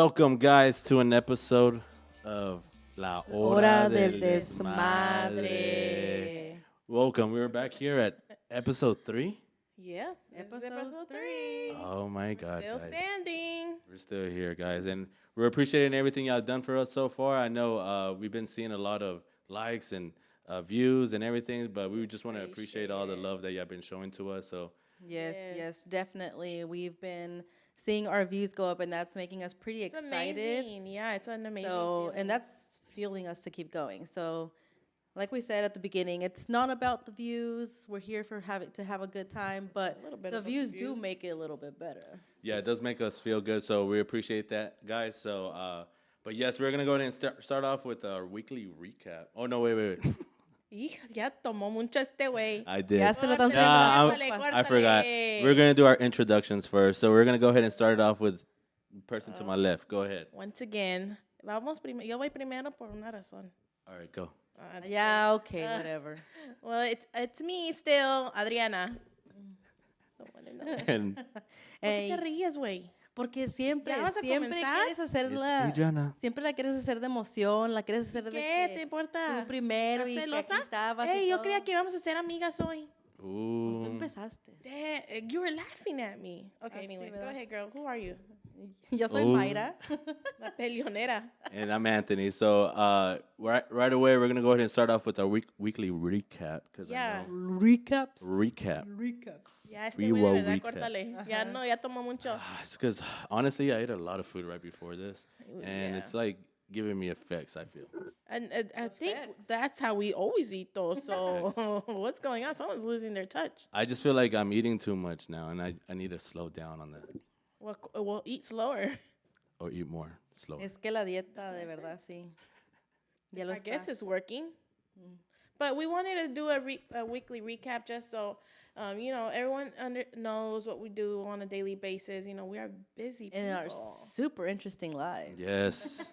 Welcome, guys, to an episode of La Hora Hora del Del Desmadre. Desmadre. Welcome. We're back here at episode 3. Yeah, this is Episode episode 3. Oh, my God, Still guys. standing. We're still here, guys. And we're appreciating everything y'all done for us so far. I know we've been seeing a lot of likes and views and everything, but we just want to appreciate all the love that y'all been showing to us. So Yes, definitely. We've been seeing our views go up, and that's making us pretty It's excited. amazing. Yeah, it's an amazing So, feeling. and that's fueling us to keep going. So, like we said at the beginning, it's not about the views. We're here for having to have a good time, but little bit the of views views. do make it a little bit better. yeah, it does make us feel good. So we appreciate that, guys. So, but yes, we're gonna go ahead and start off with our weekly recap. Oh no, wait. Hija, ya tomó mucho este güey. I did. Ya se lo están Nah, haciendo. I forgot. We're gonna do our introductions first. So we're gonna go ahead and start it off with the person to my left. Go ahead. Once again, yo voy primero por una razón. All right, go. Just Yeah, okay, whatever. kidding. Well, it's me still, Adriana. The one and only. And ¿Por qué Ey, te ríes, güey? porque siempre, ¿Ya vas a siempre comenzar? quieres hacerla, Adriana. siempre la quieres hacer de emoción, la quieres hacer de ¿Qué te que importa? tú primero y ¿Estás que aquí celosa? estabas y Ey, yo todo. creía que íbamos a ser amigas hoy. Pues tú Ooh. empezaste. You were laughing at me. Okay, sí, anyways, go ¿verdad? ahead, girl. Who are you? Yo soy Oh. Mayra. La peleonera. And I'm Anthony. So right away, we're gonna go ahead and start off with our weekly recap. Cause Yeah. I know Recaps. recap. Recaps. Ya este We güey de will verdad, recap. córtale. Ya no, ya tomó mucho. It's because honestly, I ate a lot of food right before this, and Yeah. it's like giving me effects. I feel. And I think Effects. that's how we always eat, though. So what's going on? Someone's losing their touch. I just feel like I'm eating too much now, and I need to slow down on that Well, eat slower. or eat more slow. Es que la dieta, de verdad, sí. Ya lo I está. guess it's working. But we wanted to do a weekly recap just so, everyone knows what we do on a daily basis. You know, we are busy people. In our super interesting lives. Yes,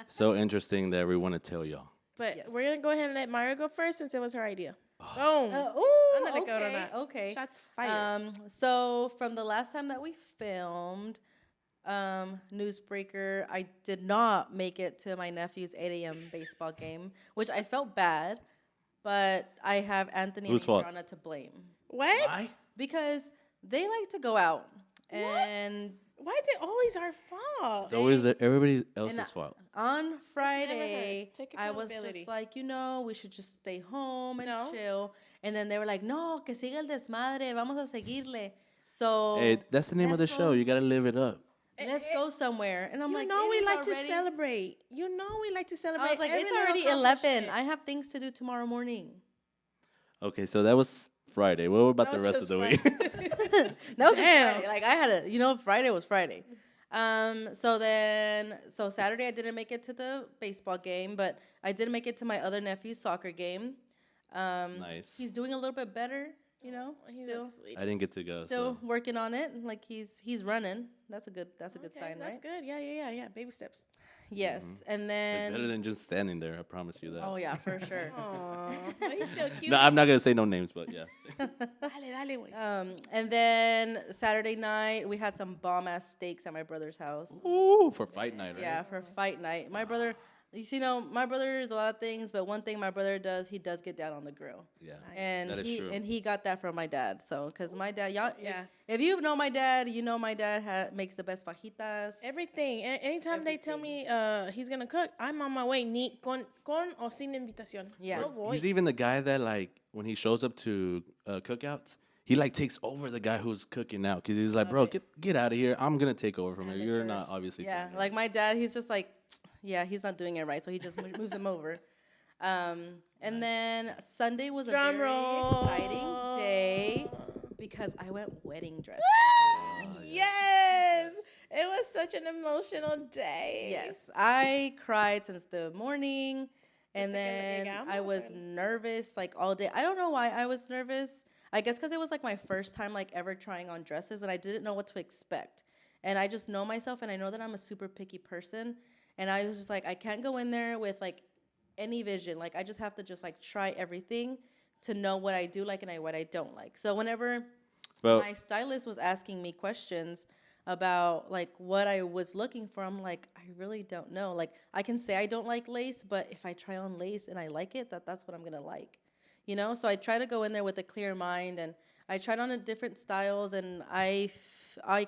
so interesting that we want to tell y'all. But Yes. we're going to go ahead and let Mayra go first since it was her idea. Boom. Ándale, Okay, cabrona. okay. Shots fired. So from the last time that we filmed, Newsbreaker, I did not make it to my nephew's 8 a.m. baseball game, which I felt bad, but I have Anthony Whose and fault? Adriana to blame What? because they like to go out and Why is it always our fault? It's always everybody else's and fault. on Friday, Take I was accountability. just like, we should just stay home and No. chill. And then they were like, no, que siga el desmadre, vamos a seguirle. So Hey, that's the name of the let's show. go. You gotta live it up. let's go somewhere. And I'm You like, know it we is like to already- celebrate. You know we like to celebrate. I was like, every it's little already 11. accomplishment. I have things to do tomorrow morning. Okay, so that was Friday. What about That the was rest of the just week? That was just Damn. Friday. Like I had a, Friday was Friday. So Saturday I didn't make it to the baseball game, but I did make it to my other nephew's soccer game. Nice. He's doing a little bit better, He's still. a sweet. I didn't get to go. Still So. working on it. Like he's running. That's a good Okay, sign, that's right? good. Yeah. Baby steps. Yes. And It's better then than just standing there. I promise you that. oh yeah, for sure. Aw, but he's still cute. No, I'm not gonna say no names, but yeah. Dale, güey. And then Saturday night we had some bomb ass steaks at my brother's house. Ooh, for fight night, right? Yeah, for fight night. My brother, my brother is a lot of things, but one thing my brother does, he does get down on the grill. Yeah. And That is true. he got that from my dad. So, cause my dad, y'all, Yeah. if you know my dad, you know my dad makes the best fajitas. Everything. Anytime they tell me he's gonna cook, I'm on my way. Ni con o sin invitación. Yeah. Yo voy. He's even the guy that like when he shows up to cookouts, he like takes over the guy who's cooking out because he's like, bro, get out of here. I'm gonna take over from here. You're not obviously. Yeah, doing it." like my dad, he's just like, yeah, he's not doing it right, so he just moves him over. And then Sunday was a Drum very roll. exciting day because I went wedding dress. Yes. It was such an emotional day. Yes, I cried since the morning, and que le then llegamos, I was nervous like all day. I don't know why I was nervous. I guess because it was like my first time like ever trying on dresses, and I didn't know what to expect. And I just know myself, and I know that I'm a super picky person. And I was just like, I can't go in there with like any vision. Like I just have to just like try everything to know what I do like and what I don't like. So whenever Well, my stylist was asking me questions, about like what I was looking for. I'm like, I really don't know. Like I can say I don't like lace, but if I try on lace and I like it, that's what I'm gonna like, you know. So I try to go in there with a clear mind, and I tried on a different styles, and I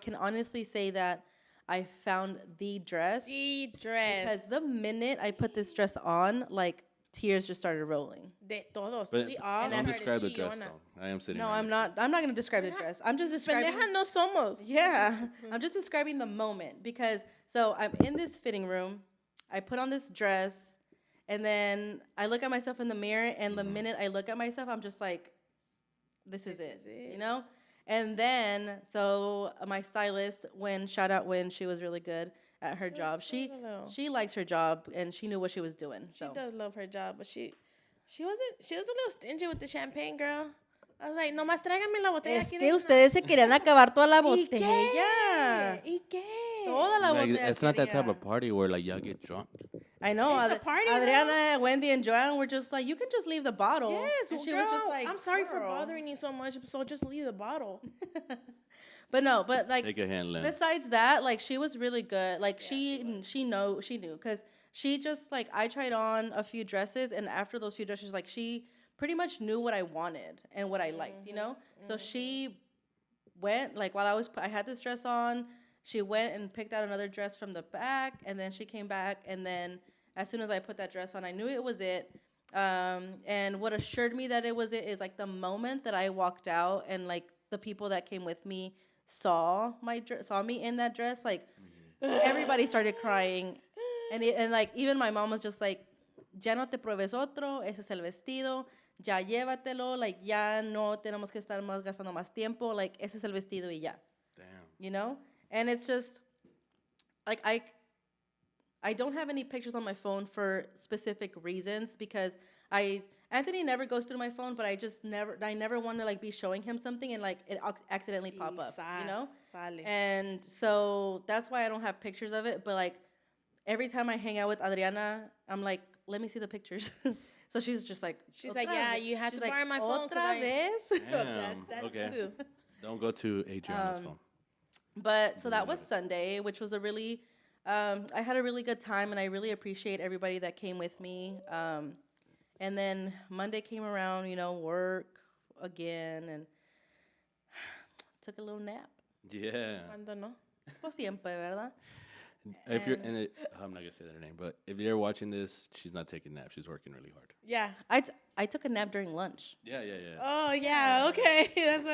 can honestly say that I found the dress. The dress. Because the minute I put this dress on, like tears just started rolling. De todos. But We all don't started describe the dress, chillona. though. I am sitting No, right I'm next to not. I'm not gonna describe the dress. I'm just describing. Pendeja no somos. Yeah, I'm just describing the moment because so I'm in this fitting room. I put on this dress, and then I look at myself in the mirror, and the minute I look at myself, I'm just like, this is it, you know? And then, so my stylist, shout out Wynn, she was really good at her job. She likes her job, and she knew what she was doing. She So does love her job, but she was a little stingy with the champagne, girl. I was like, nomás tráigame la botella. es que ustedes se querían acabar toda la ¿Y qué? botella. ¿Y qué? Toda la Like, botella. it's not that type quería. of party where like y'all get drunk. I know. It's a party, Adriana, Wendy, and Joanne were just like, you can just leave the bottle. Yes, and she girl, was just like, I'm sorry for "Girl." bothering you so much, so just leave the bottle. But no, but like, Take a hand, Lynn. besides that, like she was really good. Like she knew because she just like I tried on a few dresses, and after those few dresses, like she pretty much knew what I wanted and what I liked, you know. So she went like while I had this dress on, she went and picked out another dress from the back, and then she came back, and then as soon as I put that dress on, I knew it was it. And what assured me that it was it is like the moment that I walked out, and like the people that came with me saw me in that dress, like everybody started crying, and like even my mom was just like, ya no te pruebes otro, ese es el vestido, ya llévatelo, like ya no tenemos que estar más gastando más tiempo, like ese es el vestido y ya. Damn. You know? And it's just like I don't have any pictures on my phone for specific reasons because Anthony never goes through my phone, but I never want to like be showing him something and like it accidentally pop up, you know? And so that's why I don't have pictures of it. But like every time I hang out with Adriana, I'm like, let me see the pictures. So she's like, yeah, you have to borrow my phone. Otra vez? Damn. that Okay. too. Don't go to Adriana's phone. But so that was Sunday, which was a really, I had a really good time, and I really appreciate everybody that came with me. And then Monday came around, you know, work again, and took a little nap. Yeah. Cuando no. Pues siempre, ¿verdad? If you're in it, I'm not gonna say their name, but if you're watching this, she's not taking naps. She's working really hard. Yeah. I took a nap during lunch. Yeah. Oh yeah. Okay. That's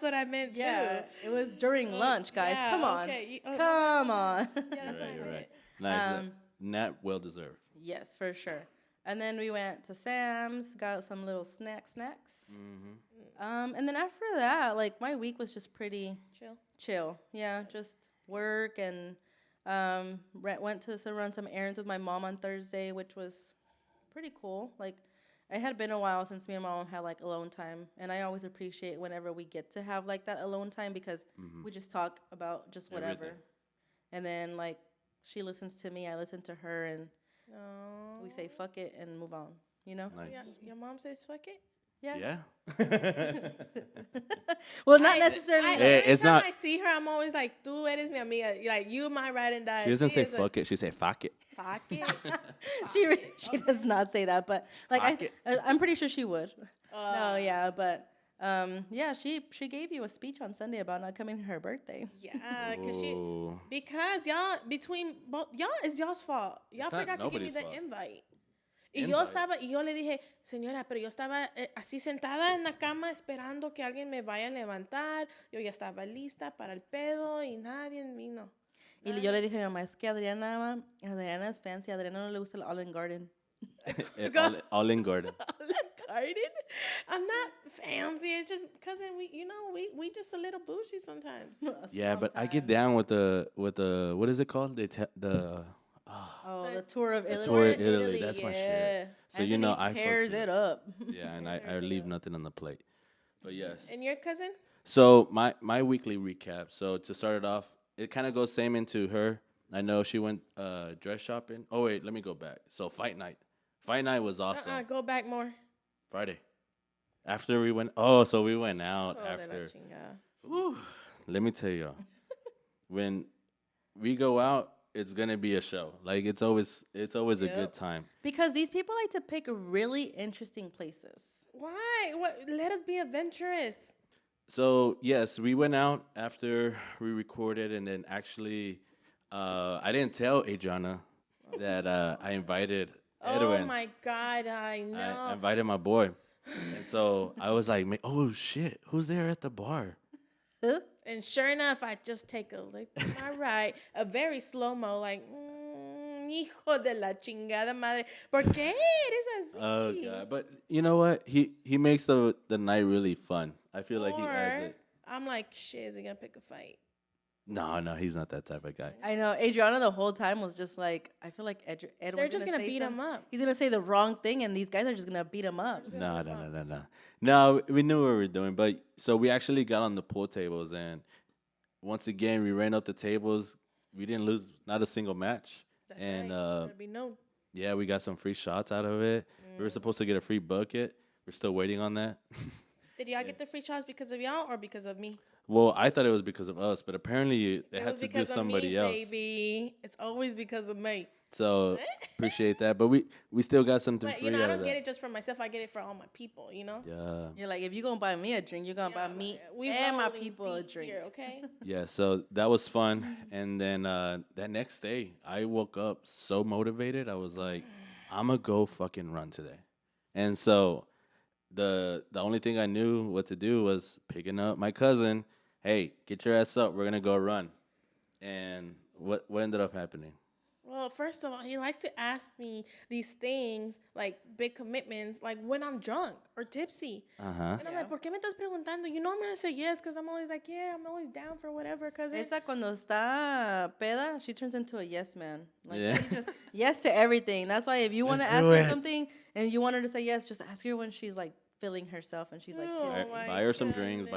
what I meant too. Yeah, it was during lunch, guys. yeah, Come on. okay. Come on. Yeah, that's You're right. right. Nice. Nap well deserved. Yes, for sure. And then we went to Sam's, got some little snacks. Mm-hmm. And then after that, like my week was just pretty Chill. Yeah, just work and went to run some errands with my mom on Thursday, which was pretty cool. Like it had been a while since me and my mom had like alone time, and I always appreciate whenever we get to have like that alone time because we just talk about just whatever. Everything. And then like she listens to me, I listen to her, and No. we say fuck it and move on, you know? Nice. Yeah, your mom says fuck it. Yeah. Yeah. Well, not necessarily. Every it's time not- I see her, I'm always like, "Tú eres mi amiga." Like you, my ride and die. She doesn't say is a fuck it. She say fuck it. Fuck it. she does not say that, but like Fuck it. I'm pretty sure she would. No, yeah, but yeah, she gave you a speech on Sunday about not coming to her birthday. Yeah, Ooh. because y'all between both y'all is y'all's fault. Y'all It's not forgot to give me nobody's the fault. invite. Y yo le dije, señora, pero yo estaba así sentada en la cama esperando que alguien me vaya a levantar. Yo ya estaba lista para el pedo y nadie vino. Y yo le dije a mi mamá, es que Adriana es fancy, a Adriana no le gusta el Olive Garden. All in garden. Garden? I'm not fancy. It's just cousin. We just a little bougie sometimes. Yeah, but I get down with the what is it called? The Tour of Italy. tour of Italy. That's my shit. So Anthony I tears fucks with it up. Yeah, and I leave nothing on the plate. But yes. And your cousin? So my weekly recap. So to start it off, it kind of goes same into her. I know she went dress shopping. Oh wait, let me go back. So fight night. Fight night was awesome. Go back more. Friday. After we went. Oh, so we went out Oh, de la after. chingada. Whew, let me tell y'all. when we go out, it's gonna be a show. Like it's always a good time. Because these people like to pick really interesting places. Why? What? Let us be adventurous. So yes, we went out after we recorded, and then actually, I didn't tell Adriana that I invited Edwin. Oh my God, I know. I invited my boy, and so I was like, "Oh shit, who's there at the bar?" And sure enough, I just take a look to my right, a very slow-mo, like, hijo de la chingada madre. ¿Por qué eres así? Oh god! But you know what? He makes the night really fun. I feel like he adds it. I'm like, shit, is he gonna pick a fight? No, he's not that type of guy. I know. Adriana the whole time was just like, I feel like Edwin's They're just gonna beat him up. He's going to say the wrong thing, and these guys are just going to beat him up. No. No, we knew what we were doing. But so we actually got on the pool tables, and once again, we ran up the tables. We didn't lose not a single match. That's and right. Gotta be known. yeah, we got some free shots out of it. We were supposed to get a free bucket. We're still waiting on that. Did y'all get the free shots because of y'all or because of me? Well, I thought it was because of us, but apparently they had to do somebody else. Baby. It's always because of me. So appreciate that, but we still got something But, free you know, I out of don't that. get it just for myself. I get it for all my people, you know? Yeah. You're like, if you're going to buy me a drink, you're going to buy me and my people a drink. Here, okay? Yeah, so that was fun. And then that next day, I woke up so motivated. I was like, I'm going to go fucking run today. And so the only thing I knew what to do was picking up my cousin. Hey, get your ass up. We're going to go run. And what ended up happening? Well, first of all, he likes to ask me these things, like big commitments, like when I'm drunk or tipsy. Uh-huh. And I'm like, ¿por qué me estás preguntando? You know I'm going to say yes because I'm always like, yeah, I'm always down for whatever. Cause Esa cuando está peda, she turns into a yes man. Like, Yeah. she just yes to everything. That's why if you want to Let's ask do her it. something and you want her to say yes, just ask her when she's like feeling herself and she's like Oh, tipsy. my Buy her some drinks.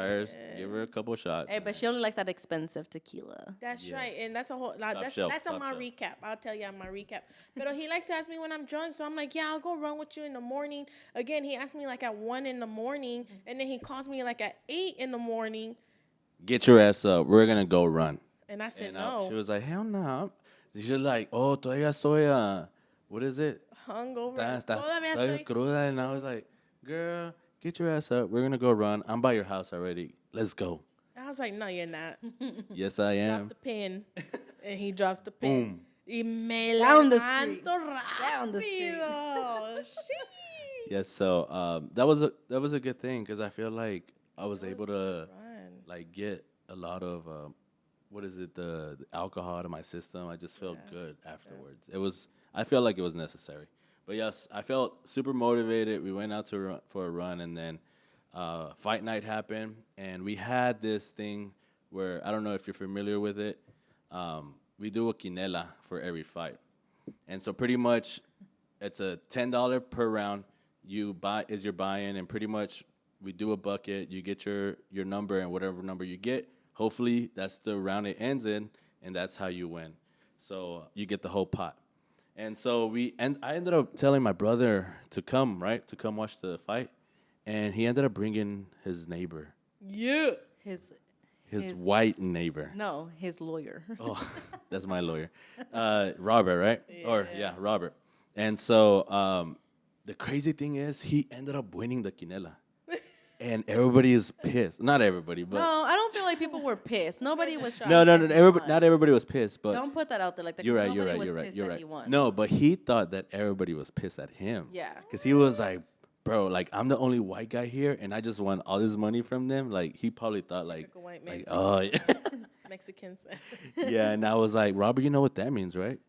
Give her a couple shots. Hey, but she only likes that expensive tequila. That's Yes. right, and that's a whole. Like, that's shelf, that's on top my shelf. recap. I'll tell you on my recap. But he likes to ask me when I'm drunk, so I'm like, yeah, I'll go run with you in the morning. Again, he asked me like at 1 in the morning, and then he calls me like at 8 in the morning, Get your ass up. We're going to go run. and I said And no. she was like, hell no. She's like, oh, todavía estoy, what is it? Hungover. Estás Todavía todavía estoy- cruda. And I was like, girl, get your ass up. We're going to go run. I'm by your house already. Let's go. I was like, no, you're not. Yes, I Drop am. the pin, and he drops the pin. Boom. Y me Down the levanto street. Down the street. rápido. Sheesh. Yes, so that was a good thing because I feel like I was able to Fun. like get a lot of the alcohol out of my system. I just felt good afterwards. I felt like it was necessary. But yes, I felt super motivated. We went out for a run, and then fight night happened, and we had this thing where I don't know if you're familiar with it. We do a quinela for every fight, and so pretty much it's a $10 per round. Your buy-in, and pretty much we do a bucket. You get your number, and whatever number you get, hopefully that's the round it ends in, and that's how you win. So you get the whole pot. And so I ended up telling my brother to come watch the fight, and he ended up bringing his neighbor, Yeah. His white neighbor. No, his lawyer. Oh, that's my lawyer, Robert, right? Yeah, Robert. And so the crazy thing is, he ended up winning the quinela, and everybody is pissed. Not everybody, but No, I don't feel like people were pissed. Nobody was. no. pissed that he won. Not everybody was pissed, but Don't put that out there like that. you're 'cause right. nobody You're was right. pissed You're that right. he won. No, but he thought that everybody was pissed at him. Yeah. Because he was like, bro, like, I'm the only white guy here, and I just won all this money from them. Like, he probably thought, like, Typical white man like, too. oh, yeah. Mexicans. Yeah, and I was like, Robert, you know what that means, right?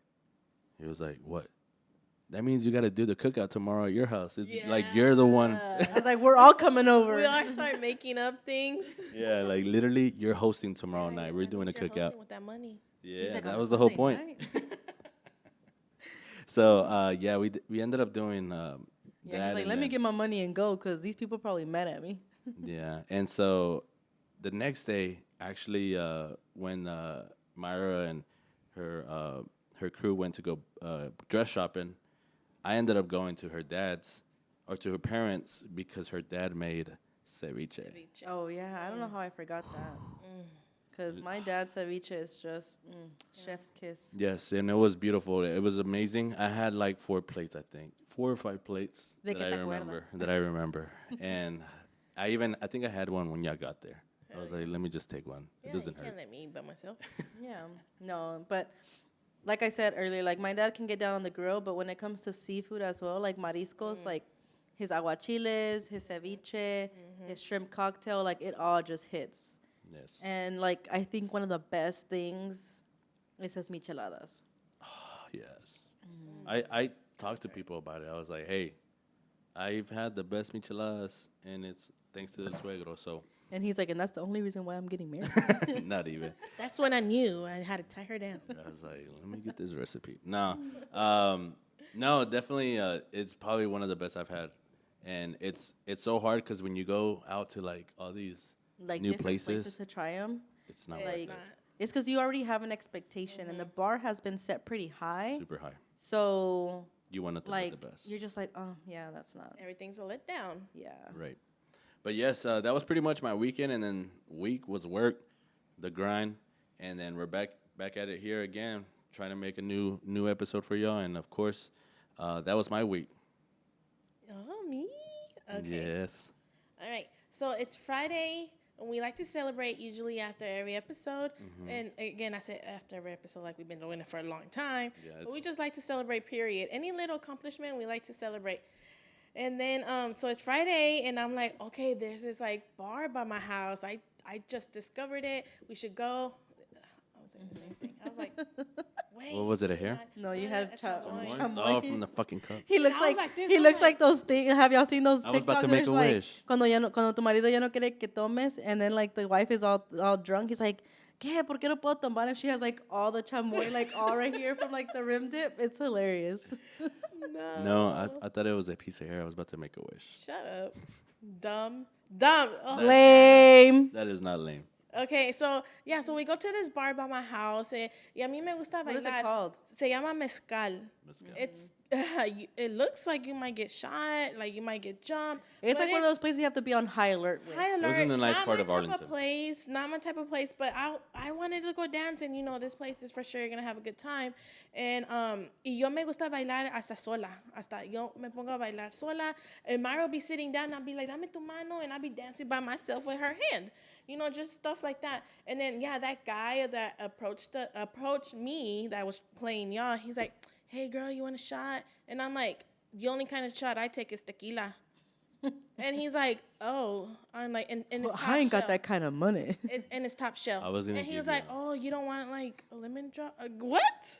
He was like, what? That means you got to do the cookout tomorrow at your house. It's like you're the one. I was like, we're all coming over. We all start making up things. Yeah, like, literally, you're hosting tomorrow night. We're doing a What's your cookout. hosting with that money. Yeah, like, that "On was the whole Sunday point. night?" So, yeah, we ended up doing Yeah, that. he's like, and let me then- get my money and go because these people probably mad at me. Yeah, and so the next day, actually, when Mayra and her crew went to go dress shopping, I ended up going to her dad's or to her parents because her dad made ceviche. Oh yeah, I don't know how I forgot that. Because my dad's ceviche is just chef's kiss. Yes, and it was beautiful. It was amazing. I had like 4 plates, I think. 4 or 5 plates De that que I te remember. acuerdas. That I remember. And I think I had one when y'all got there. I was like, let me just take one. It Yeah, doesn't you can't hurt. let me eat by myself. Yeah, no, but like I said earlier, like my dad can get down on the grill, but when it comes to seafood as well, like mariscos, like his aguachiles, his ceviche, his shrimp cocktail, like it all just hits. Yes. And like I think one of the best things is his micheladas. Yes. I talked to people about it. I was like, hey, I've had the best micheladas, and it's thanks to the suegro, so And he's like, and that's the only reason why I'm getting married. not even. That's when I knew I had to tie her down. I was like, let me get this recipe. No, no, definitely, it's probably one of the best I've had, and it's so hard because when you go out to like all these Like new different places, to try them. it's not It's like Like not. it's because you already have an expectation, and the bar has been set pretty high. super high. So You want it to like be the best, you're just like, oh yeah, that's not. Everything's a letdown. Yeah. right? But yes, that was pretty much my weekend, and then week was work, the grind, and then we're back at it here again, trying to make a new episode for y'all, and of course, that was my week. Oh, me? Okay. Yes. All right. So it's Friday, and we like to celebrate usually after every episode. And again, I say after every episode like we've been doing it for a long time. Yeah, But we it's- just like to celebrate, period. Any little accomplishment, we like to celebrate. And then, so it's Friday, and I'm like, okay, there's this like bar by my house. I just discovered it. We should go. I was saying the same thing. I was like, wait. What was it, a hair? No, you Yeah, had a chamoy. chamoy. Oh, from the fucking cup. He looks I was like, like this, he I'm looks like- like those things. Have y'all seen those I was about to make TikTokers? a Like wish. cuando tu marido ya no quiere que tomes, and then like the wife is all drunk. He's like, ¿qué? ¿Por qué no puedo tomar? And she has like all the chamoy like all right here from like the rim dip. It's hilarious. No, I thought it was a piece of hair. I was about to make a wish. Shut up. Dumb. Oh. Lame. That is not lame. Okay, so yeah, so we go to this bar by my house, y a mí me gusta bailar. What is it called? Se llama mezcal. Mezcal. It's it looks like you might get shot, like you might get jumped. It's but like one of those places you have to be on high alert with. high alert. was in a nice not part my of type Arlington. Place, not my type of place, but I wanted to go dance, and you know this place is for sure you're gonna have a good time. And y yo me gusta bailar hasta sola, hasta yo me pongo a bailar sola. And Mayra will be sitting down, and I'll be like, dame tu mano, and I'll be dancing by myself with her hand. You know, just stuff like that. And then yeah, that guy that approached me that was playing y'all, he's like, hey girl, you want a shot? And I'm like, the only kind of shot I take is tequila. And he's like, oh, I'm like, and it's Well, top I ain't got shelf. that kind of money. And it's top shelf. I was gonna and he give was you like, that. oh, you don't want like a lemon drop? What?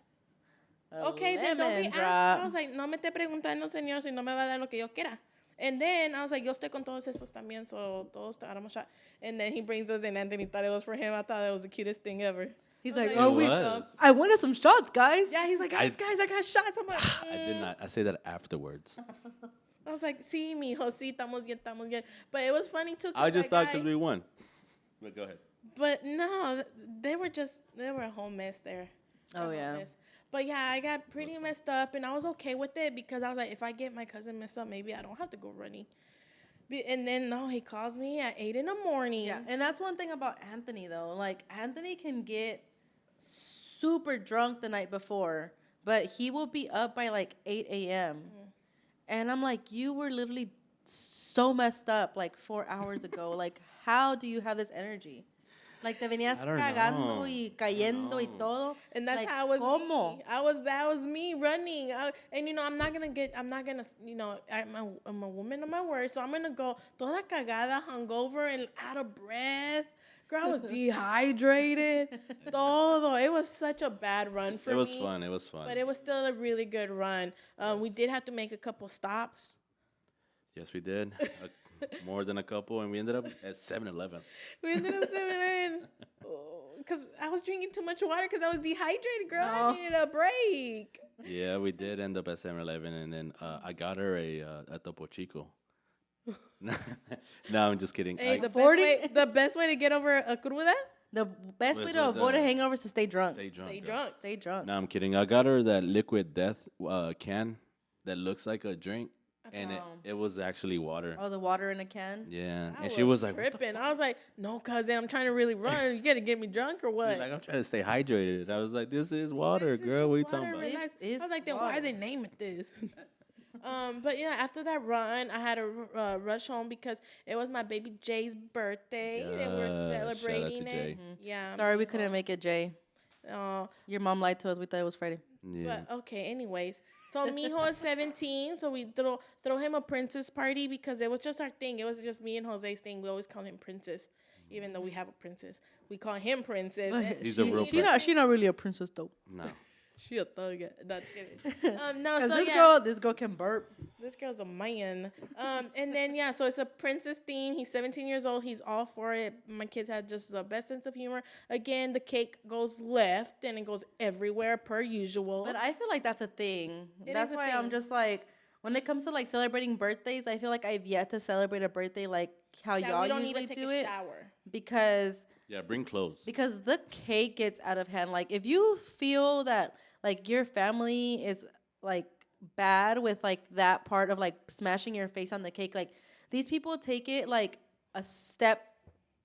A Okay, then don't be lemon asking. drop. I was like, no me esté preguntando, señor, si no me va a dar lo que yo quiera. And then I was like, yo estoy con todos esos también, so todos te damos shot. And then he brings us in Anthony thought it was for him. I thought that was the cutest thing ever. He's I was like, It oh, was. I wanted some shots, guys. Yeah, he's like, guys, I got shots. I'm like, I did not. I say that afterwards. I was like, sí, mijo, sí, estamos bien. But it was funny too. 'cause I just that thought guy- because we won. But go ahead. But no, they were a whole mess there. Oh, A whole yeah. mess. But yeah, I got pretty messed up, and I was okay with it because I was like, if I get my cousin messed up, maybe I don't have to go running. And then no, he calls me at 8 in the morning. Yeah, and that's one thing about Anthony though. Like Anthony can get super drunk the night before, but he will be up by like 8 a.m. And I'm like, you were literally so messed up like 4 hours ago. Like, how do you have this energy? Like te venías I don't cagando know. y cayendo y know. todo. And that's like, how I was. ¿cómo? Me. That was me running. And you know, I'm not gonna. You know, I'm a woman of my word, so I'm gonna go toda cagada, hungover, and out of breath. Girl, I was dehydrated. Todo. It was such a bad run for me. It was fun. It was fun. But it was still a really good run. We did have to make a couple stops. Yes, we did. More than a couple, and we ended up at 7-Eleven. We ended up 7 because I was drinking too much water because I was dehydrated, girl. No. I needed a break. Yeah, we did end up at 7-Eleven, and then I got her a Topo Chico. No, I'm just kidding. Hey, I- the best way to get over a cruda? The best way Was to with avoid a the- hangover is to stay drunk. Stay drunk. Stay girl. drunk. Stay drunk. No, I'm kidding. I got her that liquid death can that looks like a drink. and Oh. it was actually water. Oh, the water in a can? Yeah, I and she was like, "What the tripping. I was like, no, cousin, I'm trying to really run. You gotta get me drunk or what? She's like, I'm trying to stay hydrated. I was like, this is water, This is girl. just What are you water, talking about? relax. This I was like, is then why water. they name it this? But yeah, after that run, I had to rush home because it was my baby Jay's birthday, and we were Yes, shout out to celebrating Jay. it. Yeah. Sorry, we couldn't make it, Jay. Oh, Your mom lied to us. We thought it was Friday. Yeah. but okay. Anyways, so Mijo is 17, so we throw him a princess party because it was just our thing. It was just me and Jose's thing. We always call him princess, even though we have a princess. We call him princess. and He's a real princess. She not really a princess though. No. she a thug. No, just kidding. No, so This girl can burp. This girl's a man. And then, yeah, so it's a princess theme. He's 17 years old. He's all for it. My kids had just the best sense of humor. Again, the cake goes left and it goes everywhere per usual. But I feel like that's a thing. It That's is a why thing. I'm just like, when it comes to like celebrating birthdays, I feel like I've yet to celebrate a birthday like how that y'all we don't usually need to take do a it shower. because Yeah, bring clothes. the cake gets out of hand. Like if you feel that like your family is like bad with like that part of like smashing your face on the cake, like these people take it like a step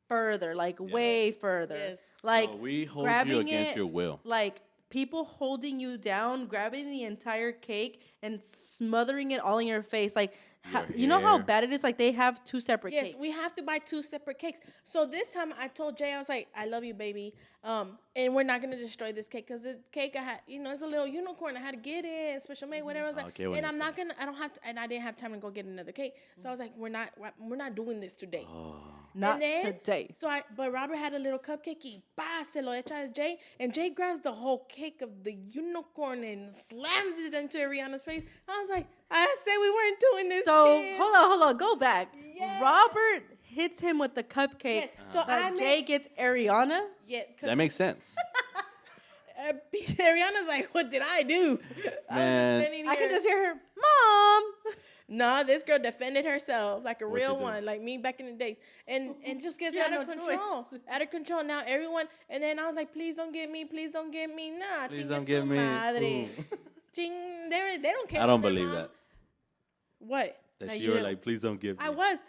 further, like way further. Yes. Like No, we hold grabbing you against it, your will. like people holding you down, grabbing the entire cake and smothering it all in your face. Like, you know how hair. bad it is? Like, they have two separate Yes, cakes. we have to buy 2 separate cakes. So this time I told Jay, I was like, I love you, baby. And we're not going to destroy this cake because this cake I had, it's a little unicorn. I had to get it, special made, whatever. I was like, Okay, and bonito. I'm not going to, I don't have to, and I didn't have time to go get another cake. So I was like, we're not doing this today. Not And then- today. But Robert had a little cupcake. Se lo echa a Jay, and Jay grabs the whole cake of the unicorn and slams it into Ariana's face. I was like, I said we weren't doing this. So, kid. hold on, go back. Yes. Robert hits him with the cupcake. Yes, so I Jay gets Ariana. Yeah, That makes sense. Ariana's like, what did I do? I was Man. just standing I here. can just hear her, Mom. No, this girl defended herself like a What'd she real do? one, like me back in the days, and just gets She had out of no control, choice. out of control. Now everyone, and then I was like, please don't get me, nah, Please chingue don't su get me. madre. Ooh. They don't care. I don't about their believe mom. that. What? That That you you were didn't- like, please don't give me. I was.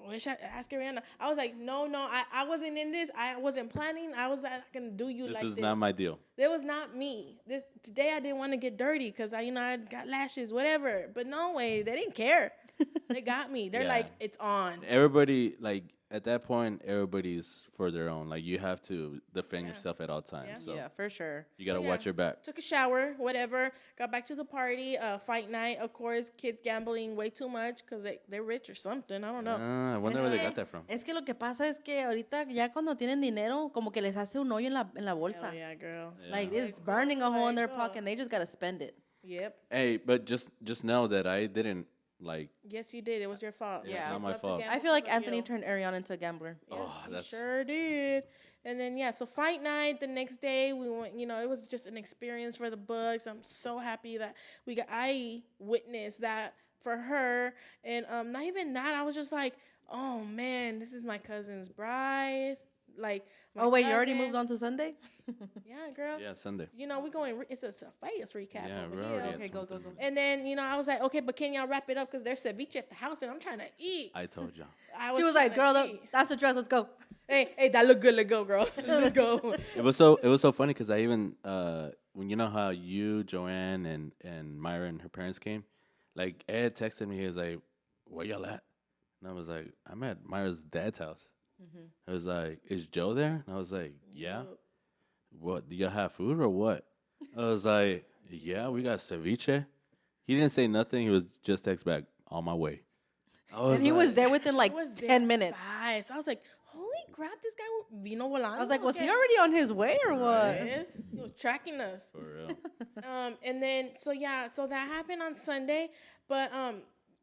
Wish I ask Ariana. I was like, no, I wasn't in this. I wasn't planning. I was not gonna do you This like is this. not my deal. That was not me. Today I didn't want to get dirty because I got lashes, whatever. But no way, they didn't care. They got me. They're Yeah. like, it's on. Everybody, like, at that point, everybody's for their own. Like, you have to defend yourself at all times. Yeah. So Yeah, for sure. you got to So, watch yeah. your back. Took a shower, whatever. Got back to the party. Fight night, of course. Kids gambling way too much because they're rich or something. I don't know. I wonder where they Okay. got that from. Es que lo que pasa es que ahorita ya cuando tienen dinero, como que les hace un hoyo en la bolsa. Hell yeah, girl. Like it's burning a hole in their Like, pocket and they just gotta spend it. Yep. Hey, but just know that I didn't, like, Yes, you did. It was your fault. It's Yeah. not my Love to fault. gamble I feel like was a Anthony deal. turned Ariana into a gambler. Yeah, Oh, he that's- sure did. And then so fight night the next day we went. It was just an experience for the books. I'm so happy that I witnessed that for her. And not even that. I was just like, oh man, this is my cousin's bride. Like, my Oh wait, you already cousin. moved on to Sunday? Yeah, girl. yeah, Sunday. We're going. It's a Fayas recap. Yeah, over we're here. already at Okay, go. 20 minutes. And then I was like, okay, but can y'all wrap it up because there's ceviche at the house and I'm trying to eat. I told y'all. She was like, trying girl, to eat. that's the dress, let's go. Hey, that look good. Let's go, girl. Let's go. It was so funny because I even when you know how you, Joanne, and Mayra and her parents came, like Ed texted me. He was like, "Where y'all at?" And I was like, "I'm at Myra's dad's house." I was like, "Is Joe there?" And I was like, "Yeah." What? Do y'all have food or what? I was like, "Yeah, we got ceviche." He didn't say nothing. He was just text back on my way. And he was there within like It was 10 minutes. fast. I was like, holy crap, this guy vino volando. I was like, was he Okay. already on his way or what? Yes, he was tracking us. For real. And then so that happened on Sunday, but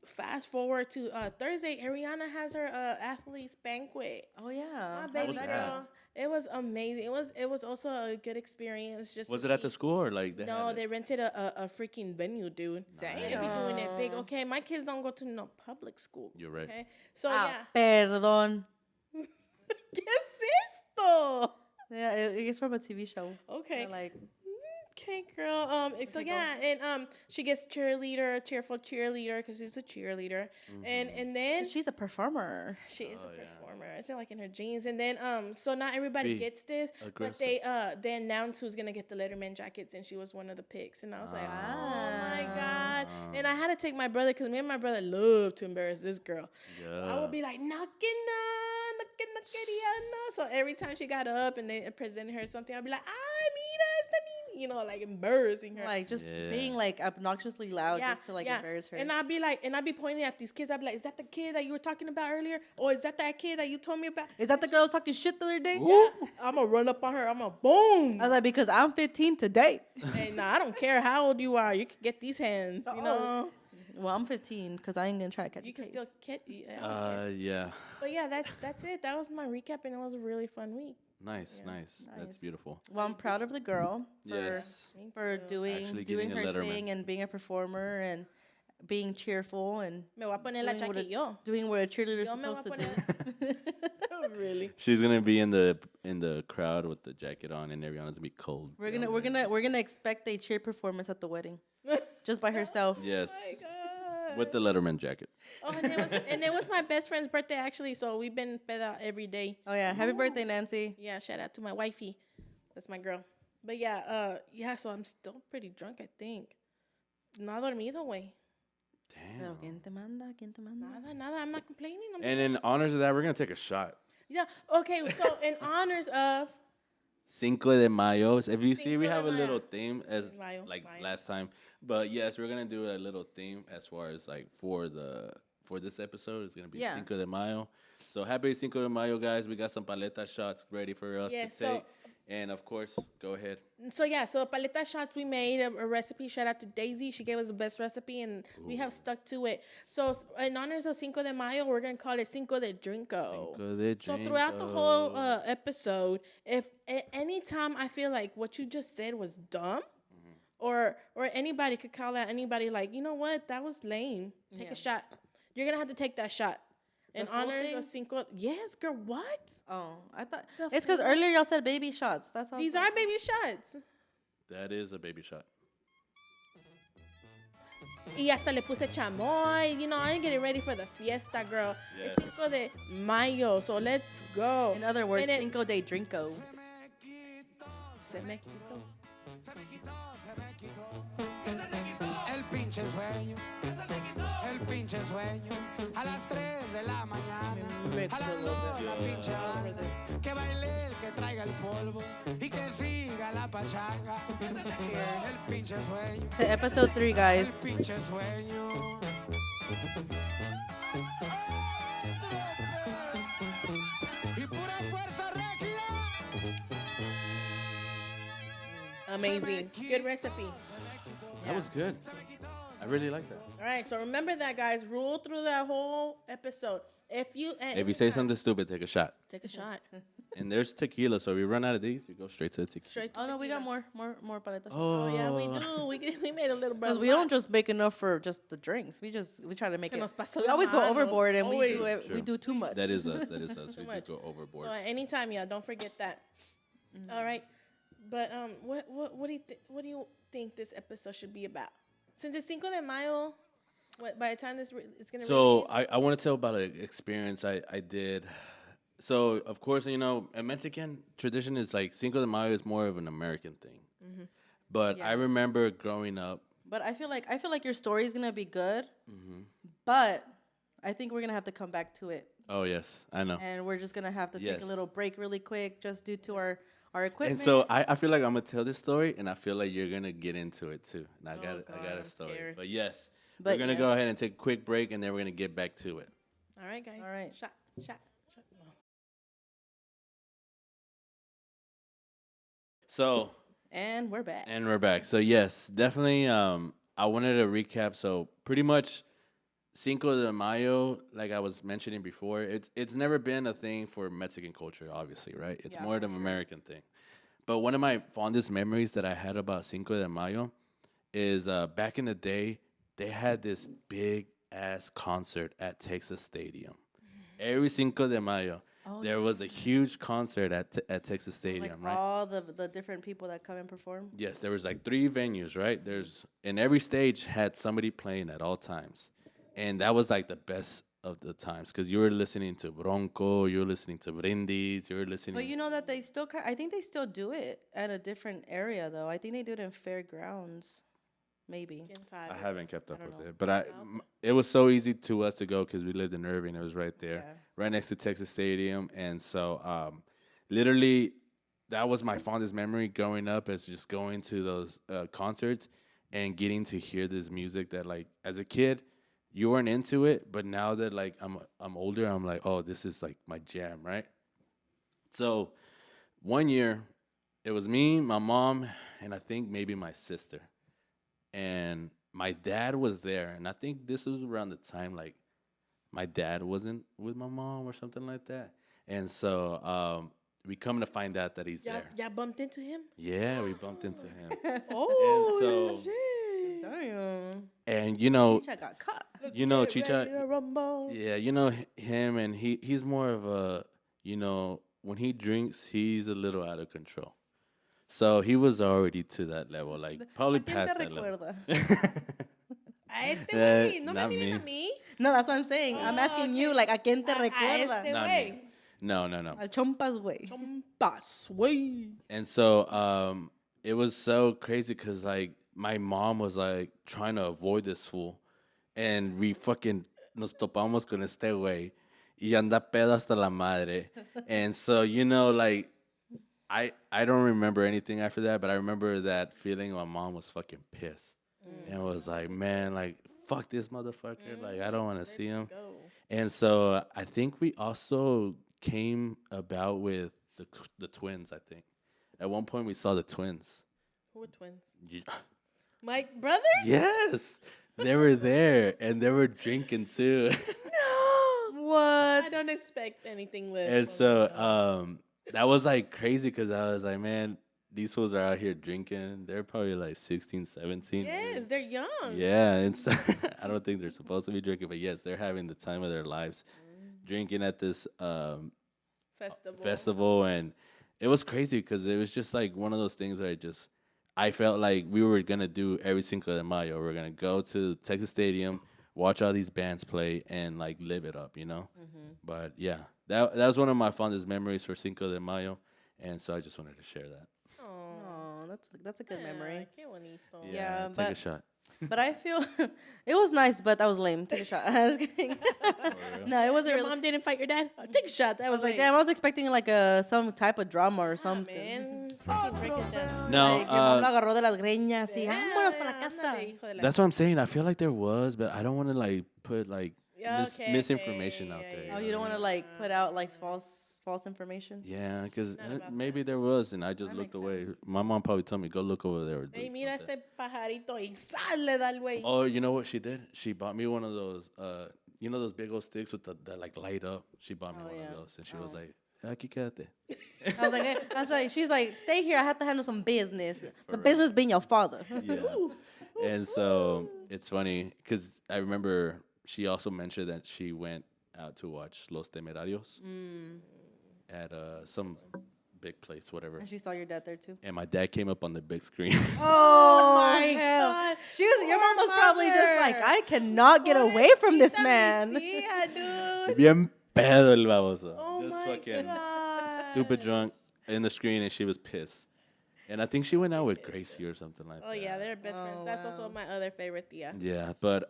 fast forward to Thursday, Ariana has her athletes banquet. Oh yeah. My baby was that? girl. It was amazing. It was also a good experience. Just Was to it at the see- school or like they No, had they it? rented a freaking venue, dude. They be doing it big. Okay, my kids don't go to no public school. You're right. Okay, so Ah, yeah. perdón. ¿Qué es esto? Yeah, it's from a TV show. Okay. They're like, Okay, girl. So yeah, and she gets cheerful cheerleader, because she's a cheerleader, and then She's a performer. she is a performer. It's like in her jeans, and then so not everybody gets this, but aggressive. they announced who's gonna get the Letterman jackets, and she was one of the picks, and I was like, oh my god! And I had to take my brother, because me and my brother love to embarrass this girl. I would be like, so every time she got up and they presented her something, I'd be like, mira, esta niña, like embarrassing her. Like just being like obnoxiously loud just to like embarrass her. And I'd be pointing at these kids. I'd be like, is that the kid that you were talking about earlier? Or is that kid that you told me about? Is that the girl who was talking shit the other day? Yeah. I'm going to run up on her. I'm going to boom. I was like, because I'm 15 today. Hey, nah, I don't care how old you are. You can get these hands, you know. Well, I'm 15 because I ain't going to try to catch You can case. still catch. Yeah. But yeah, that's it. That was my recap, and it was a really fun week. Nice. That's beautiful. Well, I'm proud of the girl for Yes. for Actually doing getting a her Letterman. thing and being a performer and being cheerful and Me voy a poner la chaquillo. doing what a cheerleader's Yo me voy supposed a to do. poner. Really? She's gonna be in the crowd with the jacket on, and everyone's gonna be cold. We're gonna expect a cheer performance at the wedding, just by herself. Yes. Oh my God. With the Letterman jacket. Oh, and it was my best friend's birthday, actually, so we've been peda every day. Oh yeah, happy birthday, Nancy. Yeah, shout out to my wifey. That's my girl. But yeah, so I'm still pretty drunk, I think. No dormido, güey. Pero ¿quién te manda? ¿Quién te manda? Nada, I'm not complaining. And in honors of that, we're gonna take a shot. Yeah, okay, so in honors of... Cinco de Mayo. If you see, we Cinco de have a Mayo. little theme as Mayo, like Mayo. last time. But yes, we're gonna do a little theme as far as like for this episode. It's gonna be Yeah. Cinco de Mayo. So happy Cinco de Mayo, guys. We got some paleta shots ready for us Yeah, to so- take. And of course, go ahead. So yeah, so paleta shots, we made a recipe. Shout out to Daisy. She gave us the best recipe, and we have stuck to it. So in honors of Cinco de Mayo, we're going to call it Cinco de Drinko. Cinco de So throughout the Drinko. whole episode, if any time I feel like what you just said was dumb, or anybody could call out anybody like, you know what, that was lame. Take a shot. You're going to have to take that shot. In full honors thing? of Cinco... Yes, girl, what? Oh, I thought The it's because fuck? earlier y'all said baby shots. That's all. These are baby shots. That is a baby shot. Y hasta le puse chamoy. You know, I'm getting ready for the fiesta, girl. Yes. It's Cinco de Mayo, so let's go. In other words, And it- Cinco de Drinko. Se me quitó. El pinche sueño, el pinche sueño, a las 3 de la mañana, a las 2 la pinche banda, que baile el que traiga el polvo y que siga la pachanga. El pinche sueño, To episode 3, el guys. pinche sueño. Y pura fuerza regia. Amazing. Good recipe. That was good. I really like that. All right, so remember that, guys. Rule through that whole episode. If you Say something stupid, take a shot. take a shot. And there's tequila, so if we run out of these, we go straight to the tequila. Straight to Oh no, we tequila. got more paletas. Oh yeah, we do. We made a little. Because we don't just make enough for just the drinks. We try to make Se it. nos pasó We la always go mano. overboard and Always. True. we do too much. That is us. We much. do go overboard. So anytime, yeah, don't forget that. All right, but what do you think this episode should be about? Since it's Cinco de Mayo, by the time it's gonna So release, I want to tell about an experience I did. So of course, you know, a Mexican tradition is like Cinco de Mayo is more of an American thing. But Yeah. I remember growing up. But I feel like your story is gonna be good. But I think we're gonna have to come back to it, Oh yes, I know. and we're just gonna have to take Yes. a little break really quick, just due to our equipment. And so I feel like I'm gonna tell this story, and I feel like you're gonna get into it too. And I got God, a I'm story. scared. But yes, we're But gonna yes. go ahead and take a quick break, and then we're gonna get back to it. all right, guys. All right. Shot. So And we're back. and we're back. So yes, definitely. I wanted to recap. So pretty much, Cinco de Mayo, like I was mentioning before, it's never been a thing for Mexican culture, obviously, right? It's Yeah, more of an American thing. But one of my fondest memories that I had about Cinco de Mayo is back in the day, they had this big ass concert at Texas Stadium every Cinco de Mayo. there was a huge concert at Texas Like Stadium, right? all the different people that come and perform. Yes, there was like 3 venues, right? And every stage had somebody playing at all times, and that was like the best of the times because you were listening to Bronco, you were listening to Brindis, you were listening. But you know that they still, I think they still do it at a different area though. I think they do it in fairgrounds, maybe. I haven't kept up don't with know. it, but it was so easy to us to go because we lived in Irving. It was right there, Yeah. right next to Texas Stadium, and so literally, that was my fondest memory growing up, is just going to those concerts and getting to hear this music that, like, as a kid, you weren't into it, but now that like I'm older, I'm like, oh, this is like my jam, right? So one year, it was me, my mom, and I think maybe my sister. And my dad was there, and I think this was around the time like my dad wasn't with my mom or something like that. And so we come to find out that he's there. Y'all bumped into him? Yeah, we bumped into him. Oh, so- shit. Damn. And you know, Chicha got caught. you know, Get ready Chicha, to rumble. yeah, you know him, and he's more of a, you know, when he drinks, he's a little out of control. So he was already to that level, like probably ¿A quién past te that level. recuerda? A este Eh, güey. No not me miren me. a mí. No, that's what I'm saying. I'm asking you, like, ¿a quién te A recuerda? este Not güey. me. No. Al Chompas, güey. Chompas, güey. And so it was so crazy because like my mom was like trying to avoid this fool, and we fucking nos topamos con este güey y anda pedo hasta la madre. And so, you know, like I don't remember anything after that, but I remember that feeling. My mom was fucking pissed and was like, man, like fuck this motherfucker, like I don't want to see him. Go. And so I think we also came about with the twins. I think at one point we saw the twins. Who were twins? Ye- My brothers? Yes, they were there and they were drinking too. No. What? I don't expect anything less. And from so them. that was like crazy because I was like, man, these fools are out here drinking. They're probably like 16, 17. Yes, they're young. Yeah, and so I don't think they're supposed to be drinking, but yes, they're having the time of their lives drinking at this festival. And it was crazy because it was just like one of those things where I felt like we were going to do every Cinco de Mayo. We're going to go to Texas Stadium, watch all these bands play, and like live it up, you know? But yeah, that was one of my fondest memories for Cinco de Mayo. And so I just wanted to share that. Oh, that's a good memory. Qué bonito. Yeah, take a but- shot. But I feel it was nice, but that was lame. Take a shot. I was kidding. No, it wasn't Your really. mom didn't fight your dad? Oh, take a shot. That I was like, lame. damn, I was expecting like some type of drama or something. Man, fucking break it down. No, Like, your mom lo agarró de las greñas y vámonos para la casa. Ándale, hijo de la- that's what I'm saying. I feel like there was, but I don't want to like put like Yeah, okay, misinformation okay, out yeah, there. yeah, Oh, know you don't what want I to mean? like put out like false information. Yeah, because Not about maybe there was, and I just That looked makes away. My mom probably told me, go look over there. Or do Ey, mira something. este pajarito y sale da el güey. Oh, you know what she did? She bought me one of those, you know those big old sticks with that like light up? She bought me Oh, one yeah. of those, and she was like, aquí quédate. I was like, she's like, stay here. I have to handle some business. The business being your father. Yeah. And so it's funny because I remember she also mentioned that she went out to watch Los Temerarios at some big place, whatever. And she saw your dad there too. And my dad came up on the big screen. Oh my hell! God. Your mom was Poor probably just like, mother. I cannot get away from this man. Yeah, dude. Bien pedo el baboso. Oh Just my fucking God. stupid drunk in the screen, and she was pissed. And I think she went out with Gracie or something like Oh that. yeah, they're best friends. Oh, That's wow. also my other favorite tia. Yeah, but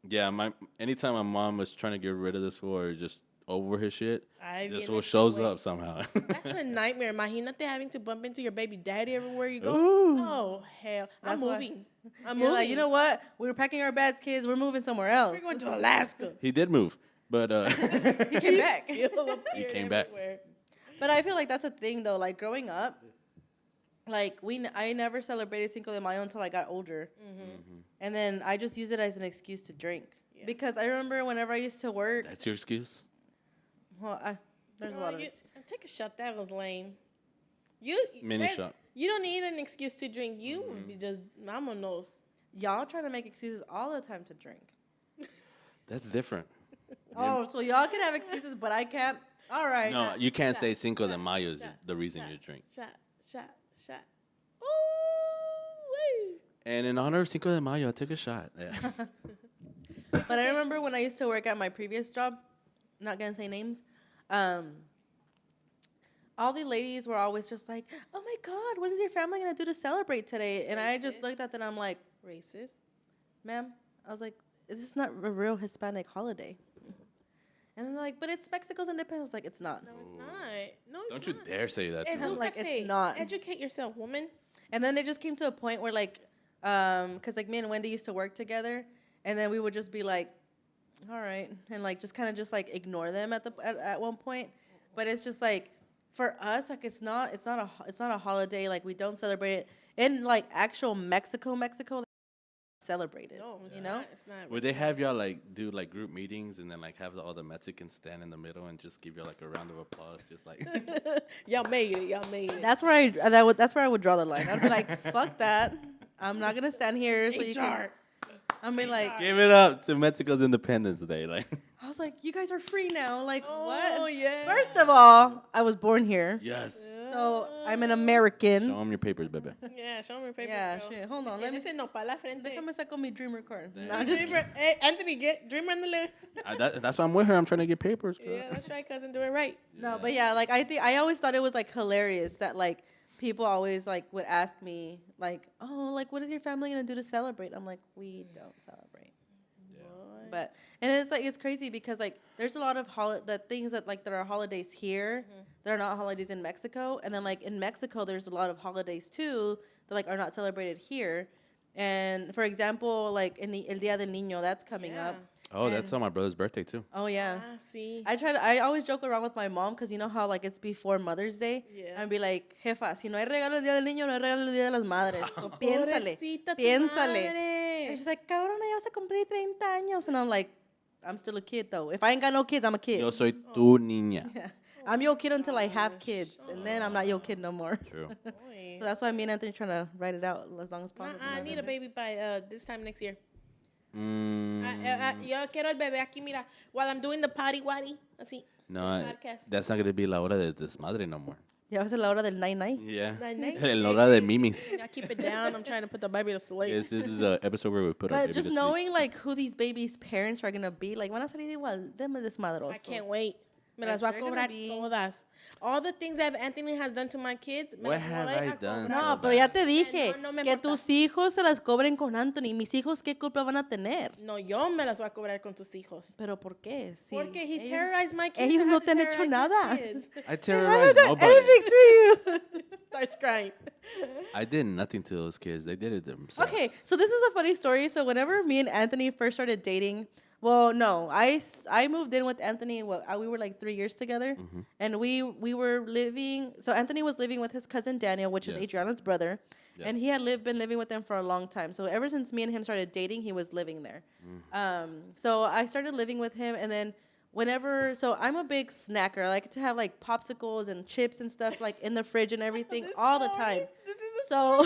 yeah, anytime my mom was trying to get rid of this fool or just over his shit, Ay, this viene fool este shows güey. up somehow. That's a nightmare. Imagínate having to bump into your baby daddy everywhere you go. Ooh. Oh hell, I'm That's why- moving. I'm You're moving. like, you know what? We were packing our bags, kids. We're moving somewhere else. We're going to Alaska. He did move, but He came back. He'll appear came back. everywhere. But I feel like that's a thing though. Like growing up, like I never celebrated Cinco de Mayo until I got older, and then I just use it as an excuse to drink. Yeah. Because I remember whenever I used to work, that's your excuse. well, there's a No, lot of you, it. take a shot. That was lame. Mini there's- shot. You don't need an excuse to drink. You would be just vámonos. Y'all trying to make excuses all the time to drink. That's different. Oh, so y'all can have excuses, but I can't. All right. No, you can't say Shot, Cinco de shot, Mayo is shot, the reason shot, you drink. Shot. Ooh, And in honor of Cinco de Mayo, I took a shot. Yeah. But I remember when I used to work at my previous job, not gonna say names, all the ladies were always just like, "Oh my God, what is your family gonna do to celebrate today?" And I just Racist. looked at them and I'm like, racist. "Ma'am," I was like, "This is not a real Hispanic holiday." And then they're like, "But it's Mexico's independence." I was like, "It's not." No, it's not. No, it's Don't not. you dare say that to I'm me. like, it's Educate. not. Educate yourself, woman. And then it just came to a point where like, cause like me and Wendy used to work together, and then we would just be like, "All right," and like just kind of just like ignore them at one point. But it's just like for us, like it's not a holiday. Like we don't celebrate it in like actual Mexico. They celebrate it. No, it's you not. know. It's not. Would they have y'all like do like group meetings and then like have all the Mexicans stand in the middle and just give you like a round of applause, just like Y'all made it. Y'all made it. That's where I would draw the line. I'd be like, "Fuck that! I'm not gonna stand here." So you can. HR. I mean, like, give it up to Mexico's Independence Day. Like, I was like, "You guys are free now." Like, Oh, what? yeah. First of all, I was born here, yes. so I'm an American. Show them your papers, baby. Yeah, show me your paper. Yeah, girl. shit. Hold on, let me. Ese no pa' la frente. Déjame saco mi dream record. No, I'm just Dreamer, hey, Anthony, get Dreamer on the list. That's why I'm with her. I'm trying to get papers. Girl. Yeah, that's right, cousin. Do it right. No, but yeah, like I always thought it was like hilarious that like people always like would ask me like, "Oh, like what is your family gonna do to celebrate?" I'm like, "We don't celebrate." But and it's like it's crazy because like there's a lot of the things that like there are holidays here that are not holidays in Mexico, and then like in Mexico there's a lot of holidays too that like are not celebrated here. And for example, like in the El Día del Niño, that's coming up. Oh, that's on my brother's birthday too. Oh yeah. Ah, see. I always joke around with my mom because you know how like it's before Mother's Day. Yeah. I'd be like, "Jefa, si no hay regalo el día del niño, no hay regalo el día de las madres. So piénsale, Pobrecita tu piénsale." madre. And she's like, "Cabrona, ya vas a cumplir 30 años." And I'm like, "I'm still a kid though. If I ain't got no kids, I'm a kid. Yo soy tu niña. Yeah. I'm your kid until I have kids, and then I'm not your kid no more." True. Boy. So that's why me and Anthony trying to write it out as long as possible. I need a baby by this time next year. Mm, Yo quiero el bebé aquí, mira, while I'm doing the potty waddy, así. no, podcast. that's not gonna be la hora del desmadre no more. Ya va a ser la hora del night. Yeah. Night-night. La hora de mimis. I keep it down. I'm trying to put the baby to sleep. Yes, this is an episode where we put our But baby just to sleep. knowing like who these babies' parents are gonna be, like van a salir igual, deme desmadrosos. I can't wait. Me Like, las voy a they're gonna cobrar be- todas. All the things that Anthony has done to my kids. Me What las have voy I a done? cobrar. No, So pero ya bad. te dije No me que importa. tus hijos se las cobren con Anthony. Mis hijos, ¿qué culpa van a tener? No, yo me las voy a cobrar con tus hijos. ¿Pero por qué? Sí, Porque he ellos- terrorized my kids. ellos I no had te han to hecho terrorize nada. his kids. I I terrorized haven't done nobody. anything to you. Starts crying. I did nothing to those kids. They did it themselves. Okay, so this is a funny story. So whenever me and Anthony first started dating, well, no, I moved in with Anthony. We were like 3 years together, and we were living. So Anthony was living with his cousin Daniel, which is Yes. Adriana's brother, and Yes. he had been living with them for a long time. So ever since me and him started dating, he was living there. So I started living with him, and then so I'm a big snacker. I like to have like popsicles and chips and stuff like in the fridge and everything all the time. So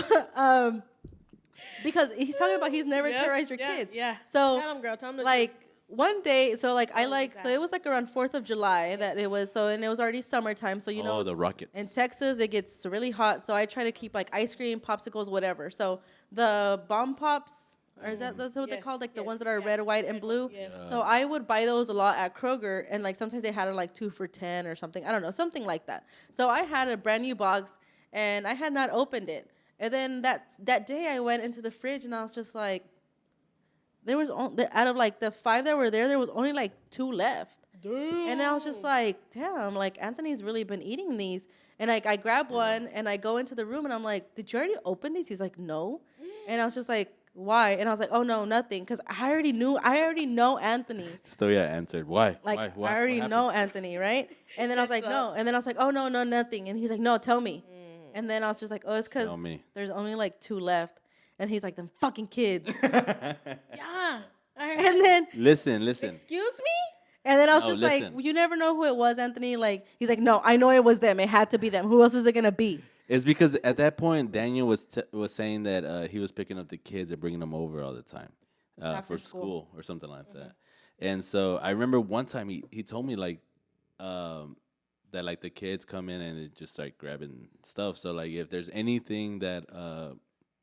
because he's talking about he's never Yep, terrorized your yeah, kids. yeah. So Tell him, girl. Tell him the like one day, so like I Oh, like so it was like around 4th of July that it was and it was already summertime. So you know Oh, the rockets. in Texas it gets really hot. So I try to keep like ice cream, popsicles, whatever. So the bomb pops, or is that's what they're Yes, called? Like the yes, ones that are yeah, red, white, and red, blue. yes. So I would buy those a lot at Kroger, and like sometimes they had it like 2 for $10 or something. I don't know, something like that. So I had a brand new box, and I had not opened it. And then that day I went into the fridge, and I was just like, there was out of like the 5 that were there was only like 2 left. And I was just like, damn, like Anthony's really been eating these. And like I grab one and I go into the room and I'm like, did you already open these? He's like, no. And I was just like, why? And I was like, oh no, nothing. Because I already know Anthony. Still, yeah, answered. Why? Like Why? I already What know happened? Anthony, right? And then I was like, no. And then I was like, oh no, nothing. And he's like, no, tell me. And then I was just like, oh, it's because Tell me. there's only like 2 left. And he's like, them fucking kids. Yeah. And then Listen. Excuse me? And then I was No, just listen. like, well, you never know who it was, Anthony. Like, he's like, no, I know it was them. It had to be them. Who else is it going to be? It's because at that point Daniel was saying that he was picking up the kids and bringing them over all the time for After school. school or something like that. And so I remember one time he told me like that like the kids come in and they just start grabbing stuff. So like if there's anything that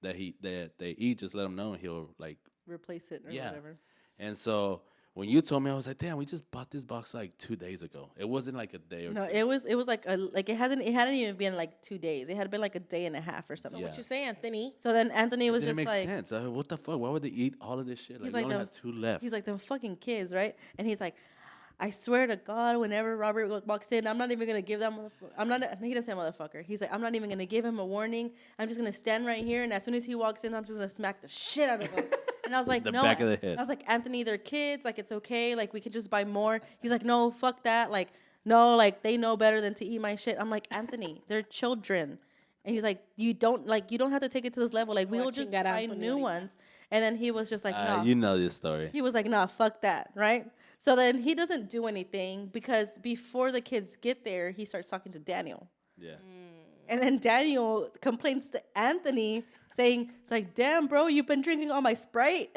they eat, just let him know and he'll like Replace it or yeah. whatever. And so when you told me, I was like, damn, we just bought this box like 2 days ago. It wasn't like a day or No, two. it was like it hadn't even been like 2 days. It had been like a day and a half or something. Yeah. What you say, Anthony? So then Anthony was Didn't just make like, sense. What the fuck? Why would they eat all of this shit? Like, He's we like only the- had 2 left. he's like, them fucking kids, right? And he's like, I swear to God, whenever Robert walks in, I'm not even gonna give that motherfucker. He didn't say motherfucker. He's like, I'm not even gonna give him a warning. I'm just gonna stand right here, and as soon as he walks in, I'm just gonna smack the shit out of him. And I was like, The no. back of the head. I was like, Anthony, they're kids. Like, it's okay. Like, we could just buy more. He's like, no, fuck that. Like, no, like they know better than to eat my shit. I'm like, Anthony, they're children. And he's like, you don't have to take it to this level. Like, we will just chingar a buy Anthony new ahorita. ones. And then he was just like, no. You know this story. He was like, nah, fuck that, right? So then he doesn't do anything because before the kids get there, he starts talking to Daniel. Yeah. And then Daniel complains to Anthony saying, it's like, damn, bro, you've been drinking all my Sprite.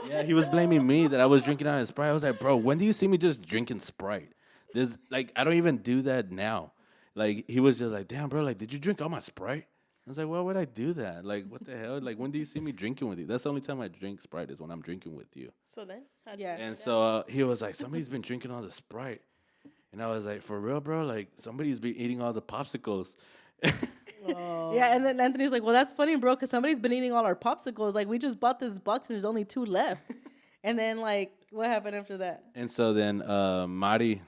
Yeah, he was blaming me that I was drinking out of Sprite. I was like, bro, when do you see me just drinking Sprite? There's like, I don't even do that now. Like, he was just like, damn, bro, like, did you drink all my Sprite? I was like, why would I do that? Like, what the hell? Like, when do you see me drinking with you? That's the only time I drink Sprite is when I'm drinking with you. So then? Yeah. And so he was like, somebody's been drinking all the Sprite. And I was like, for real, bro? Like, somebody's been eating all the popsicles. Yeah, and then Anthony's like, well, that's funny, bro, because somebody's been eating all our popsicles. Like, we just bought this box and there's only 2 left. And then, like, what happened after that? And so then Mari,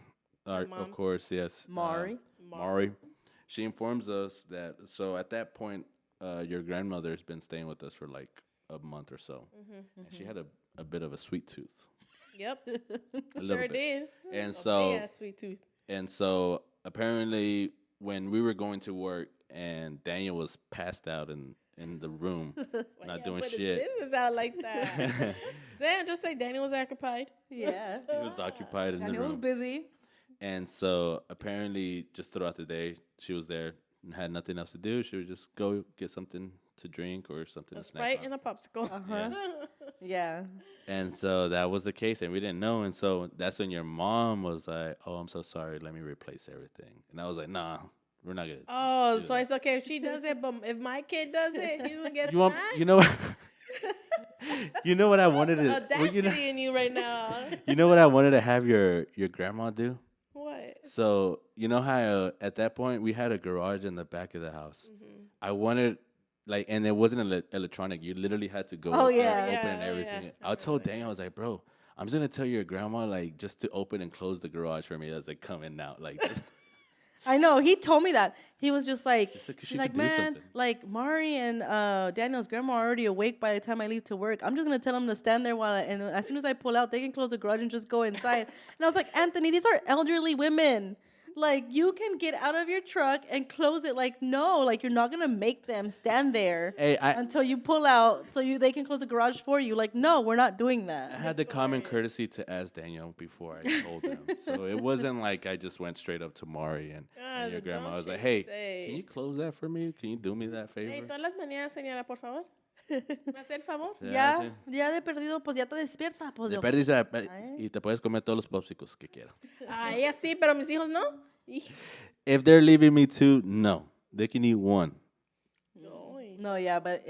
of course, yes. Mari. Mari. She informs us that, so at that point, your grandmother's been staying with us for like a month or so. And she had a bit of a sweet tooth. Yep. A little Sure bit. did. And Big so, ass sweet tooth. and so apparently when we were going to work and Daniel was passed out in the room, not doing Put his shit. business out like that. Damn, just say Daniel was occupied. Yeah. He was occupied in the Daniel was room. busy. And so apparently just throughout the day, she was there and had nothing else to do. She would just go get something to drink or something A to snack Sprite on. and a popsicle. Yeah. Yeah. And so that was the case, and we didn't know. And so that's when your mom was like, "Oh, I'm so sorry. Let me replace everything." And I was like, "Nah, we're not good." Oh, so it's okay if she does it, but if my kid does it, he's gonna get You want? smacked? You know what? You know what I wanted to? Audacity in you right now. You know what I wanted to have your grandma do? What? So you know how at that point we had a garage in the back of the house. Mm-hmm. I wanted like, and it wasn't electronic. You literally had to go Oh, up there, yeah. open Yeah, and oh, everything. yeah. I told Daniel, I was like, bro, I'm just gonna tell your grandma like just to open and close the garage for me as they come in now. Like, just, I know. He told me that. He was just like, Just like she he's like, could do man, something." like Mari and Daniel's grandma are already awake by the time I leave to work. I'm just gonna tell them to stand there and as soon as I pull out, they can close the garage and just go inside. And I was like, Anthony, these are elderly women. Like, you can get out of your truck and close it. Like, no, like you're not gonna make them stand there Hey, until you pull out so they can close the garage for you. Like, no, we're not doing that. I had the common courtesy to ask Daniel before I told him. So it wasn't like I just went straight up to Mari and your the grandma. dumb I was like, shit hey, to say. can you close that for me? Can you do me that favor? Hey, todas las mañanas, señora, por favor. ¿Me hace el favor? Ya, sí. ya de perdido, pues ya te despierta. Pues De yo, pérdida, y te puedes comer todos los popsicles que quieras. Ah, ella sí, pero mis hijos no. If they're leaving me too, no. They can eat one. no, yeah, but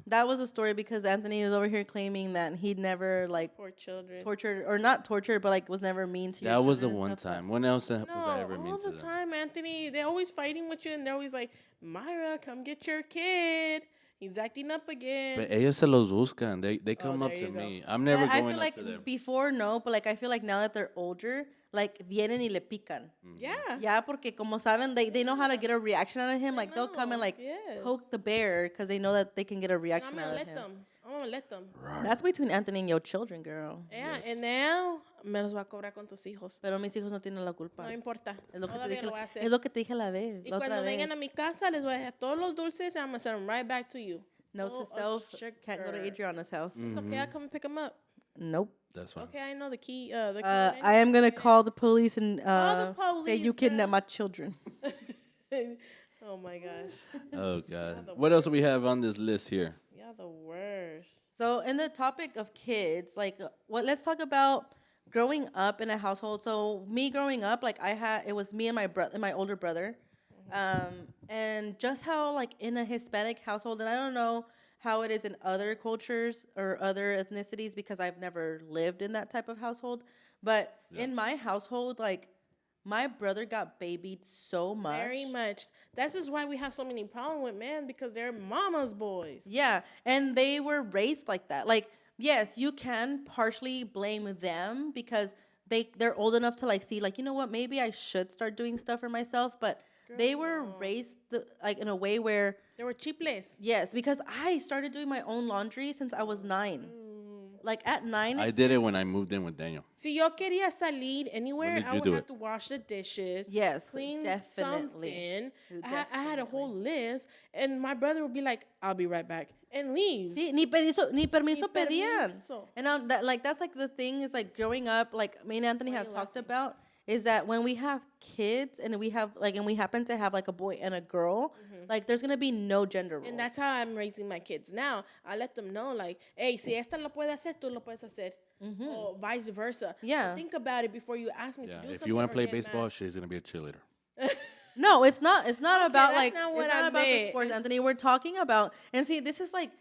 that was a story because Anthony was over here claiming that he'd never like Poor children. tortured or not tortured, but like was never mean to you. That was the one time. When else was No, I ever mean all to the them? time, Anthony. They're always fighting with you, and they're always like, Mayra, come get your kid. He's acting up again. But ellos se los buscan. They come up there to you go. me. I'm never I going feel up like to them. before no, but like I feel like now that they're older, like vienen y le pican. yeah. Yeah, porque como saben, they know how to get a reaction out of him. Like they'll come and know, like yes. poke the bear because they know that they can get a I'm reaction gonna out of let him. them. I'm gonna let them. That's between Anthony and your children, girl. Yeah, and now me los va a cobrar con tus hijos. Pero mis hijos no tienen la culpa. No importa. Es lo que te Todavía dije, lo voy a hacer. es lo que te dije la vez. Y La otra cuando vez. vengan a mi casa, les voy a dejar todos los dulces, and I'm gonna send them right back to you. Note to Oh, self, sugar. can't go to Adriana's house. It's okay. I'll come and pick them up. Nope. That's fine. Okay, I know the key. The I am gonna call the police and the say you police, kidnapped my children. Oh my gosh. Oh, God. What else do we have on this list here? Yeah, the worst. So, in the topic of kids, like, let's talk about growing up in a household. So me growing up, like it was me and my brother, my older brother, and just how like in a Hispanic household, and I don't know how it is in other cultures or other ethnicities because I've never lived in that type of household. But in my household, like my brother got babied so much. Very much. That's just why we have so many problems with men, because they're mama's boys. Yeah, and they were raised like that. Like, yes, you can partially blame them because they're old enough to like see like, you know what, maybe I should start doing stuff for myself, but they were raised like in a way where They were cheapless. yes, because I started doing my own laundry since I was 9. Like at 9, I did it when I moved in with Daniel. Si yo quería salir anywhere, When did I you would do have it? to wash the dishes. Yes, clean definitely. something. I had a whole list, and my brother would be like, "I'll be right back," and leave. sí, ni permiso pedían. permiso. And that's like the thing is like growing up, like me and Anthony have talked about is that when we have kids and we happen to have like a boy and a girl, like there's gonna be no gender roles. And that's how I'm raising my kids now. I let them know, like, hey, si esta lo puede hacer, tú lo puedes hacer. Or vice versa. Yeah. So think about it before you ask me to do something. If you want to play or get baseball, mad. she's gonna be a cheerleader. No, it's not. It's not about that's like not what it's not I about the meant. sports, Anthony. We're talking about and see this is like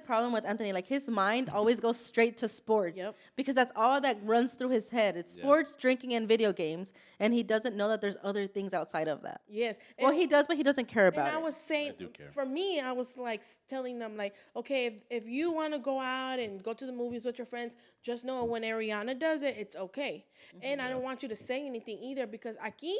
problem with Anthony. Like his mind always goes straight to sports. Yep. Because that's all that runs through his head. It's sports, drinking, and video games, and he doesn't know that there's other things outside of that. Yes. Well, he does, but he doesn't care about And I it. was saying, do care. for me, I was like telling them, like, okay, if you want to go out and go to the movies with your friends, just know when Ariana does it, it's okay. And I don't want you to say anything either, because aquí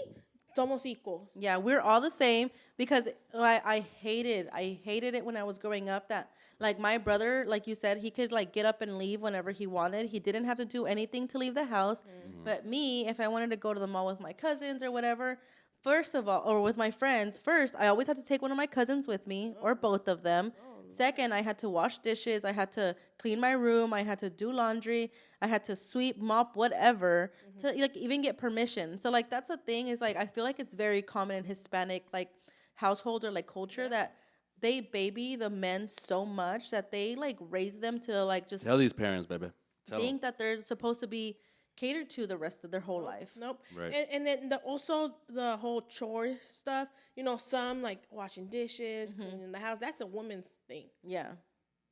somos equals. Yeah, we're all the same because I hated it when I was growing up that like my brother, like you said, he could like get up and leave whenever he wanted. He didn't have to do anything to leave the house. But me, if I wanted to go to the mall with my cousins or whatever, first of all, or with my friends, first, I always had to take one of my cousins with me or both of them. Second, I had to wash dishes. I had to clean my room. I had to do laundry. I had to sweep, mop, whatever to like even get permission. So like that's a thing is like I feel like it's very common in Hispanic like household or like culture that they baby the men so much that they like raise them to like just Tell these parents, baby. Tell them. think that they're supposed to be catered to the rest of their whole life. Nope. Right. And then also the whole chore stuff. You know, some like washing dishes, cleaning the house. That's a woman's thing. Yeah.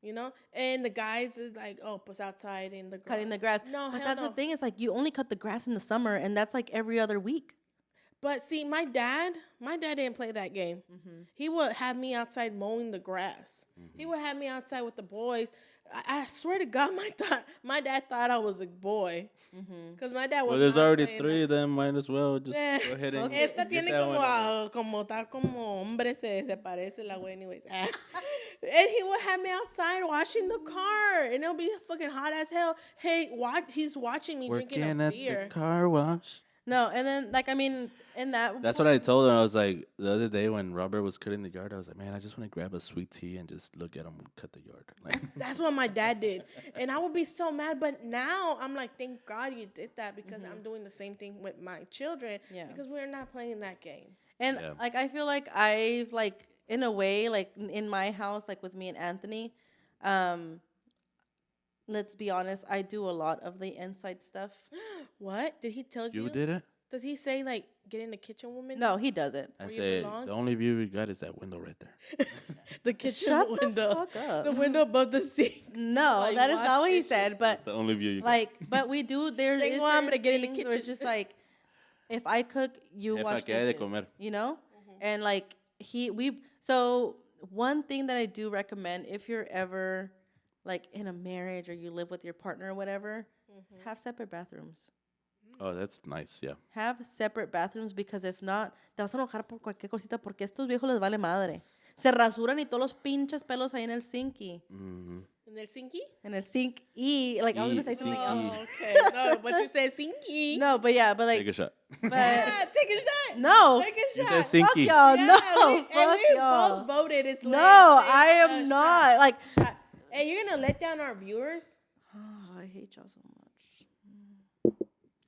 You know, and the guys is like, oh, pues outside in the grass. Cutting the grass. No, but hell that's no. the thing. It's like you only cut the grass in the summer, and that's like every other week. But see, my dad didn't play that game. He would have me outside mowing the grass. He would have me outside with the boys. I swear to God, my dad thought I was a boy, because my dad was. Well, there's not already playing 3 of them. Might as well just Eh, go ahead and Esta get tiene that como, one. está como hombre, se parece la güey, anyways. And he would have me outside washing the car, and it'll be fucking hot as hell. Hey, he's watching me drinking Working a at beer. the car wash. No, and then like I mean, in that That's what I told him. I was like, the other day when Robert was cutting the yard, I was like, man, I just want to grab a sweet tea and just look at him cut the yard. Like, That's what my dad did. And I would be so mad. But now I'm like, thank God you did that, because I'm doing the same thing with my children. Yeah. Because we're not playing that game. And Yeah. like I feel like I've like in a way like in my house like with me and Anthony, let's be honest, I do a lot of the inside stuff. What? Did he tell you? you did it? Does he say, like, get in the kitchen, woman? No, he doesn't. I Where you say, belong? the only view we got is that window right there. The kitchen Shut the window. fuck up. The window above the sink. No, Like, that is wash not what he dishes. said. But That's the only view you got. like, but we do. There's Tengo hambre, get in the where it's kitchen. just like, if I cook, you Jefa, wash que hay de dishes. comer. You know, and like So one thing that I do recommend if you're ever like in a marriage or you live with your partner or whatever, is have separate bathrooms. Oh, that's nice, yeah. Have separate bathrooms because if not, te vas a enojar por cualquier cosita porque a estos viejos les vale madre. Se rasuran y todos los pinches pelos ahí en el sinky. In the sinky? En el sink y like I was gonna say something Sinky. else. Oh, okay. No, but you said sinky. No, but yeah, but like Take a shot. but Yeah, take a shot. no. Take a You shot. said Fuck sinky. y'all. Yeah, No, and fuck we y'all. both voted. It's No, lit. I Take am a not. Like shot. Hey, you're gonna let down our viewers? oh, I hate y'all so much.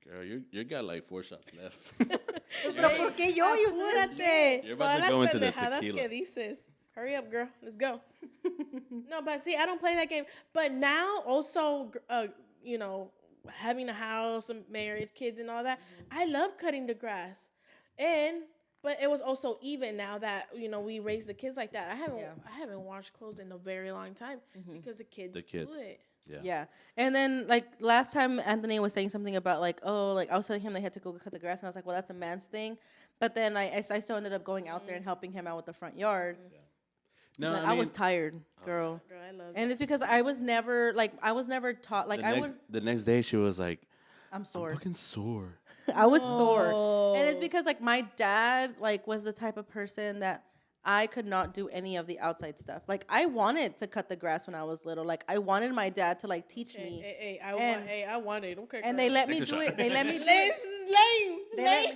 Girl, you got like 4 shots left. Pero ¿por qué yo? Y ustedes- Apúrate. You're about to Todas go las into the pendejadas tequila. que dices. Hurry up, girl. Let's go. No, but see, I don't play that game. But now, also, you know, having a house, married, kids, and all that, I love cutting the grass, but it was also even now that we raise the kids like that. I haven't washed clothes in a very long time because the kids do it. Yeah. And then like last time Anthony was saying something about like, oh, like I was telling him they had to go cut the grass, and I was like, well, that's a man's thing. But then I still ended up going out there and helping him out with the front yard. No, but I was tired, girl. Girl, I love and it's because I was never taught like the next day she was like, I'm sore. I'm fucking sore. I was sore. And it's because like my dad like was the type of person that I could not do any of the outside stuff. Like I wanted to cut the grass when I was little. Like I wanted my dad to like teach me. I wanted. Okay. And they let me do it. They let me do it.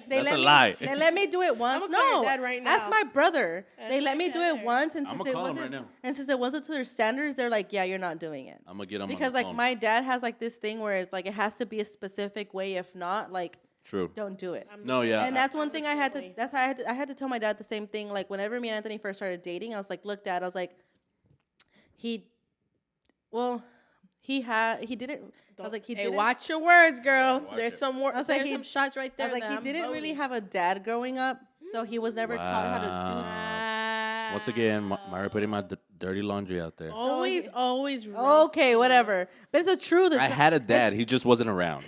That's a lie. They let me do it once. I'm gonna call your dad right now. That's my brother. They let me do it once, and I'm since gonna it call him wasn't, right now. and since it wasn't to their standards, they're like, yeah, you're not doing it. I'm gonna get him because on the like phone. my dad has like this thing where it's like it has to be a specific way. If not, like. True. Don't do it. No, yeah. And that's one thing I had to. That's how I had to tell my dad the same thing. Like whenever me and Anthony first started dating, I was like, "Look, Dad," I was like, he didn't. I was like, he didn't. Watch your words, girl. Watch There's it. some more. I was like, There's some shots right there. I was like, he didn't really have a dad growing up, so he was never taught how to do. Once again, Mayra putting my dirty laundry out there. Always. Okay, whatever. But it's the truth. I had a dad. He just wasn't around.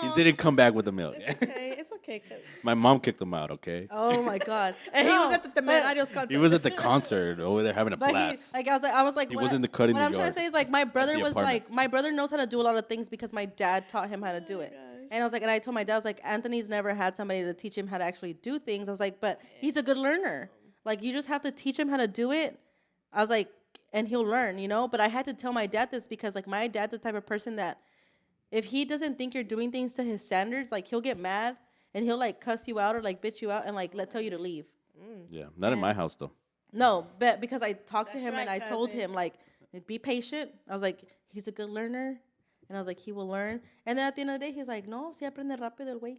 He didn't come back with the milk. It's okay. My mom kicked him out, okay? Oh, my God. And he was at the Marios concert. He was at the concert over there having a blast. I was like, He was in the cutting What I'm yard trying to say is like my brother was apartments. like, my brother knows how to do a lot of things because my dad taught him how to do it. And I was like, and I told my dad, I was like, Anthony's never had somebody to teach him how to actually do things. I was like, but he's a good learner. Like, you just have to teach him how to do it. I was like, and he'll learn, But I had to tell my dad this because, like, my dad's the type of person that if he doesn't think you're doing things to his standards, like, he'll get mad and he'll, like, cuss you out or, like, bitch you out and, like, tell you to leave. Yeah, not in my house, though. No, but because I talked to him right, and I told cousin. him, like, be patient. I was like, he's a good learner. And I was like, he will learn. And then at the end of the day, he's like, no, si aprende rápido el güey.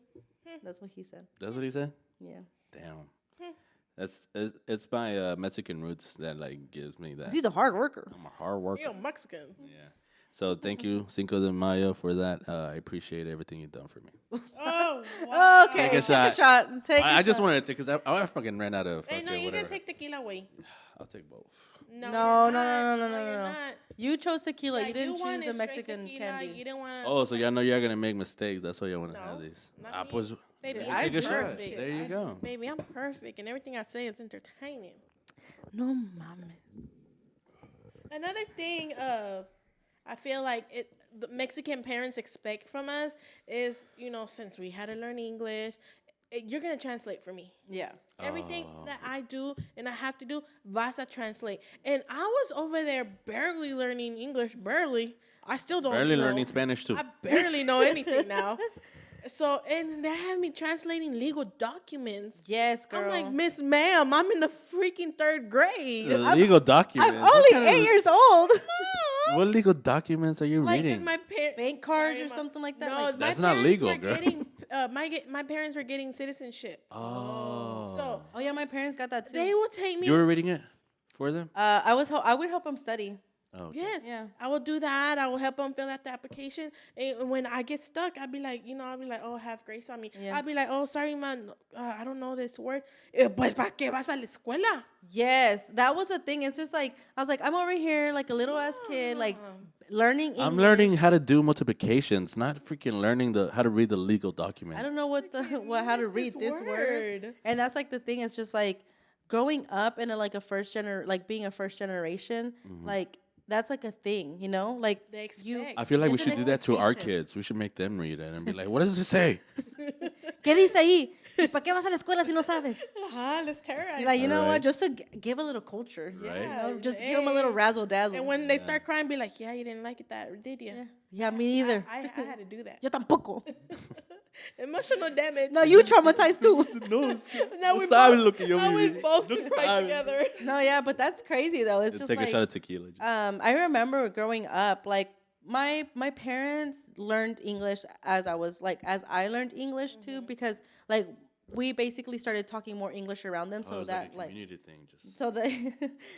That's what he said. That's what he said? Yeah. Damn. It's my Mexican roots that like gives me that. He's a hard worker. I'm a hard worker. You're Mexican. Yeah. So thank you, Cinco de Mayo, for that. I appreciate everything you've done for me. Oh, wow. Okay, Take a shot. I I just wanted to take because I fucking ran out of. Hey, no, fucking you can whatever. take tequila away. I'll take both. No. You're not. You chose tequila. Yeah, You didn't choose wanted the straight Mexican tequila. candy. You didn't want. Oh, so y'all know y'all gonna make mistakes. That's why y'all want to No, have these. not me. Pues, Baby, take I'm a shot. perfect. There you go. Baby, I'm perfect, and everything I say is entertaining. No mames. Another thing I feel like the Mexican parents expect from us is, since we had to learn English, you're going to translate for me. Yeah. Everything that I do and I have to do, vas a translate. And I was over there barely learning English, barely. I still don't Barely know. learning Spanish too. I barely know anything now. So, and they have me translating legal documents. Yes, girl. I'm like, Miss Ma'am, I'm in the freaking 3rd grade. The legal documents. I'm only 8 years old. What legal documents are you reading? My Bank cards or something like that. No, Like, That's my not parents legal, were girl. Getting, my parents were getting citizenship. Oh. So oh yeah, my parents got that too. they will take me. You were reading it for them? I would help them study. Oh, okay. Yes. Yeah. I will do that. I will help them fill out the application. And when I get stuck, I'll be like, oh, have grace on me. Yeah. I'll be like, oh, sorry, man. I don't know this word. Pues, ¿para qué vas a la escuela? Yes, that was the thing. It's just like I was like, I'm over here like a little ass kid, like learning English. I'm learning how to do multiplications, not freaking learning how to read the legal document. I don't know how to read this word. And that's like the thing. It's just like growing up in being a first generation, like that's like a thing, Like They expect. I feel like we It's an should do that to our expectation. kids. We should make them read it and be like, what does it say? ¿Qué dice ahí? ¿Para qué vas a la escuela si no sabes? Let's terrorize. Like, you know Right. what? Just to give a little culture. Right. Just give them a little razzle dazzle. And when they start crying, be like, yeah, you didn't like it, did you? Yeah, me neither. I had to do that. Yo tampoco. Emotional damage. No, you traumatized too. Now we sabes both, lo que yo now we viví. both No can cry sabes. together. No, yeah, but that's crazy though. It's just Take like a shot of tequila. I remember growing up, like my parents learned English as I learned English too, because like we basically started talking more English around them, so it's that like a community thing. Just so they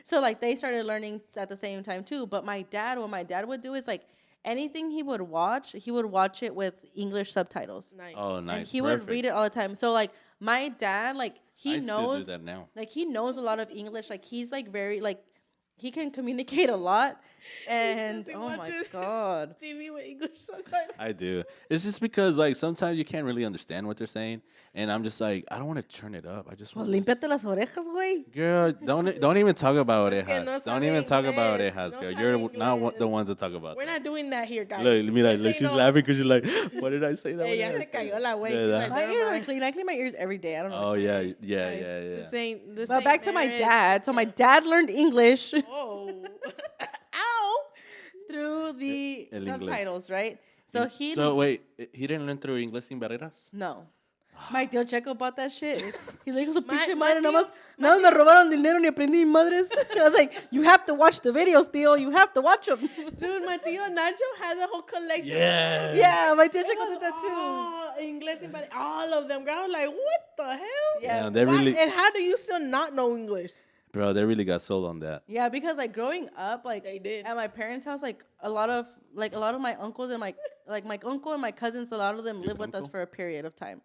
so like they started learning at the same time too. But what my dad would do is like anything he would watch it with English subtitles. Nice. Oh, nice. And he Perfect. would read it all the time. So like my dad, like he I still knows do that now. like he knows a lot of English. Like he's like very like he can communicate a lot. And he oh my watches god. TV with English subtitles. I do. It's just because like sometimes you can't really understand what they're saying, and I'm just like I don't want to turn it up. I just Pues want. límpiate las orejas, güey. Girl, don't even talk about Es que orejas. no Don't sabe even talk about inglés. orejas, No girl. sabe You're not inglés. the ones to talk about. We're that. not doing that here, guys. Look, mira, This look, ain't she's no- laughing because she's like, what did I say that? Hey, one ya time?" se cayó la güey. Yeah, She's that- like, My never ears are mind. clean. I clean my ears every day. I don't know. Oh what's yeah, wrong. yeah, Guys, yeah, yeah. This But ain't back to my marriage. dad. So my dad learned English Oh. Ow. through the El inglés. subtitles, right? So he So wait, he didn't learn through Inglés sin barreras? no. My tío Checo bought that shit. He's like, su My- pinche my madre, tío- nomás, nada me robaron dinero ni aprendí ni madres. I was like, you have to watch the videos, tío. You have to watch them. Dude, my tío Nacho has a whole collection. Yeah. Yeah, my tío It Checo was did that too. all English, but all of them. Girl, I was like, what the hell? Yeah. They Why- really, And how do you still not know English? bro, they really got sold on that. Yeah, because like growing up, like They did. at my parents' house, like a lot of my uncles and my uncle and my cousins, a lot of them live with us uncle? for a period of time.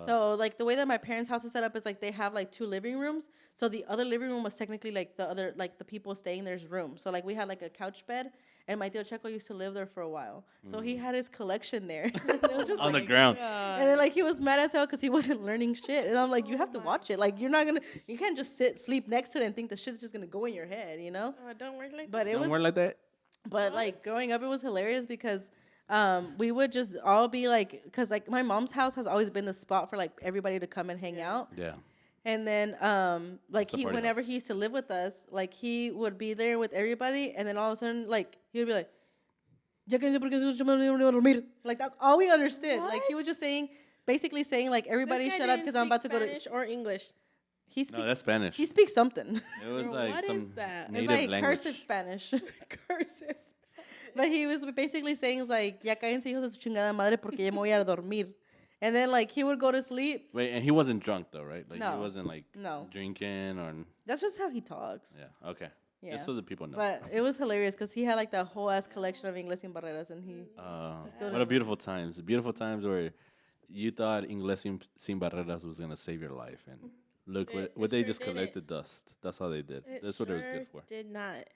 So like the way that my parents' house is set up is like they have like 2 living rooms. So the other living room was technically like the other like the people staying there's room. So like we had like a couch bed, and my tío Checo used to live there for a while. So he had his collection there. It was just On the like- ground. And then like he was mad as hell because he wasn't learning shit. And I'm like, you have to watch it. Like you can't just sleep next to it and think the shit's just gonna go in your head, you know? Don't work like But it Don't was work like that. but like growing up, it was hilarious because we would just all be like, because like my mom's house has always been the spot for like everybody to come and hang out. Yeah. And then like the he, party whenever house. he used to live with us, like he would be there with everybody, and then all of a sudden like he would be like, "Ya cállense porque se me van a dormir." Like that's all we understood. Like he was just basically saying like everybody shut up because I'm about to go to. Spanish or English. He speaks. No, that's Spanish. He speaks something. It was Girl, like what is some that? It's It's native like language. cursive Spanish. Cursive. But he was basically saying like, ya cállense hijos de su chingada madre porque ya me voy a dormir. And then like he would go to sleep. Wait, and he wasn't drunk though, right? Like he No. wasn't like No. drinking or That's just how he talks. yeah. Okay. Yeah. Just so the people know. But it was hilarious because he had like that whole ass collection of Inglés sin barreras, and he. What a beautiful times. Beautiful times where you thought Inglés sin barreras was gonna save your life, and look what they sure just didn't. collected dust. That's all they did. That's what it was good for. Did not.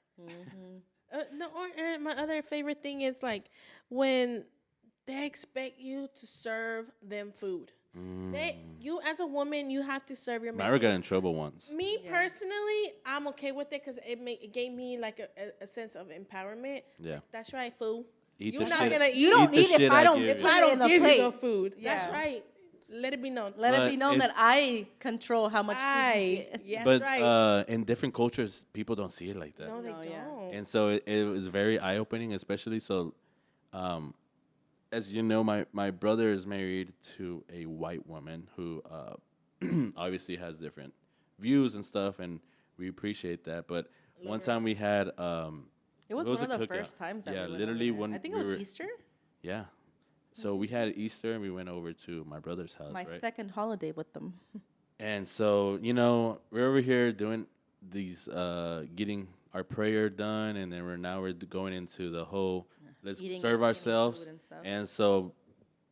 My other favorite thing is like when they expect you to serve them food. You as a woman, you have to serve your man. Myra got in trouble once. Me personally, I'm okay with it because it gave me like a sense of empowerment. Yeah. Like, that's right, fool. Eat You're the not shit. gonna- You don't Eat the eat if shit I don't- give if you. If I in don't a give plate. you the food, Yeah. that's right. Let it be known. Let it But be known if- that I control how much food you get. Yes, But right. in different cultures, people don't see it like that. No, they No, yeah. don't. And so it was very eye opening, especially so. As you know, my brother is married to a white woman who obviously has different views and stuff, and we appreciate that. But one time we had It was It one was of a the cookout. first times that Yeah, we went literally over there. when I think we it was were- Easter. yeah. So we had Easter and we went over to my brother's house, My right? second holiday with them. And so, we're over here doing these, getting our prayer done, and then we're going into the whole, let's Eating serve and ourselves. food and stuff. And so,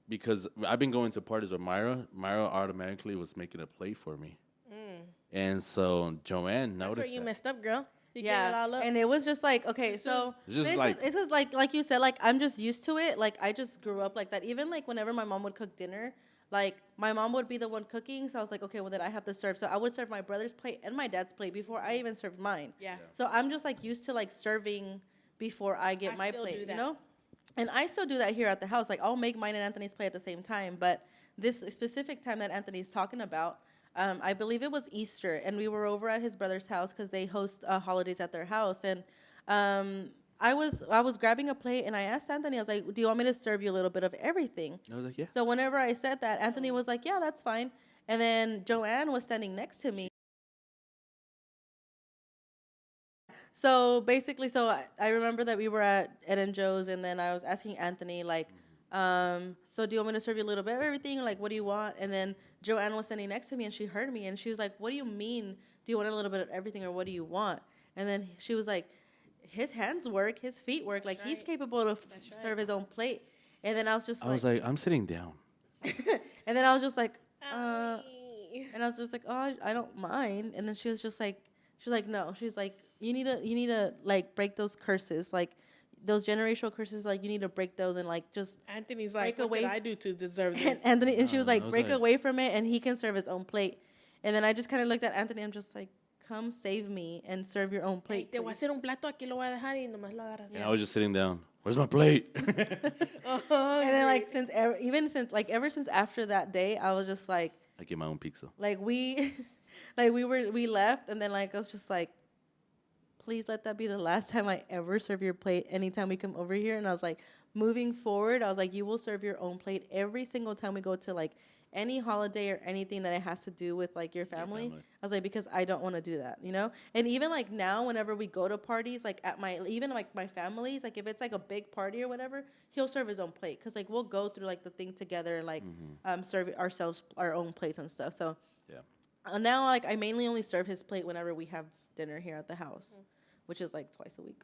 because I've been going to parties with Myra automatically was making a plate for me. And so Joanne That's noticed where you that. messed up, girl. You gave it Yeah, all up. and it was just like, okay, so It's just this like- is like you said, like I'm just used to it. Like I just grew up like that. Even like whenever my mom would cook dinner, like my mom would be the one cooking, so I was like, okay, well then I have to serve. So I would serve my brother's plate and my dad's plate before I even served mine. Yeah. So I'm just like used to like serving before I get I my still plate, do you that. know? And I still do that here at the house. Like I'll make mine and Anthony's plate at the same time, but this specific time that Anthony's talking about, I believe it was Easter, and we were over at his brother's house because they host holidays at their house. And I was grabbing a plate, and I asked Anthony, I was like, "Do you want me to serve you a little bit of everything?" I was like, yeah. So whenever I said that, Anthony was like, "Yeah, that's fine." And then Joanne was standing next to me. So basically, I remember that we were at Ed and Joe's, and then I was asking Anthony, like, so do you want me to serve you a little bit of everything? Like, what do you want? And then Joanne was standing next to me, and she heard me, and she was like, what do you mean? Do you want a little bit of everything, or what do you want? And then she was like, his hands work, his feet work. Like he's right. capable to serve his own plate. And then I was just I was like, I'm sitting down. and then I was just like, Owie. and I was just like, oh, I don't mind. And then she was like, no. She's like, you need to like break those curses, like those generational curses. Like you need to break those and like just. Anthony's like, break what did away- I do to deserve And this? Anthony, and she was I like, was break like- away from it, and he can serve his own plate. And then I just kind of looked at Anthony. I'm just like, come save me and serve your own Hey, plate. te voy a please." hacer un plato, aquí lo voy a dejar y nomás lo agarras. And I was just sitting down. Where's my plate? And then like ever since after that day, I was just like I get my own pizza. we we left, and then like I was just like, please let that be the last time I ever serve your plate anytime we come over here. And I was like, moving forward, I was like, you will serve your own plate every single time we go to like any holiday or anything that it has to do with like your family. family. I was like, because I don't want to do that, you know? And even like now, whenever we go to parties, like at even like my family's, like if it's like a big party or whatever, he'll serve his own plate. Cause like we'll go through like the thing together and like serve ourselves our own plates and stuff. So Yeah. now like I mainly only serve his plate whenever we have dinner here at the house, which is like twice a week.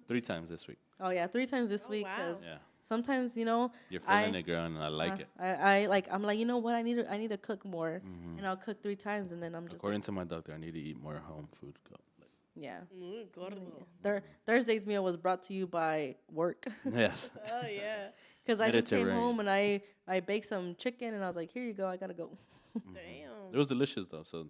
3 times this week. Oh yeah, 3 times this week. wow. Cause Yeah. sometimes, you know, You're feeling it, girl, and I like it. I'm like, you know what? I need to cook more, and I'll cook 3 times, and then I'm just According to my doctor, I need to eat more home food. yeah. Gordo. Thursday's meal was brought to you by work, Yes. Oh, yeah. because I just came Mediterranean. home and I baked some chicken, and I was like, here you go, I gotta go. Damn. It was delicious, though, so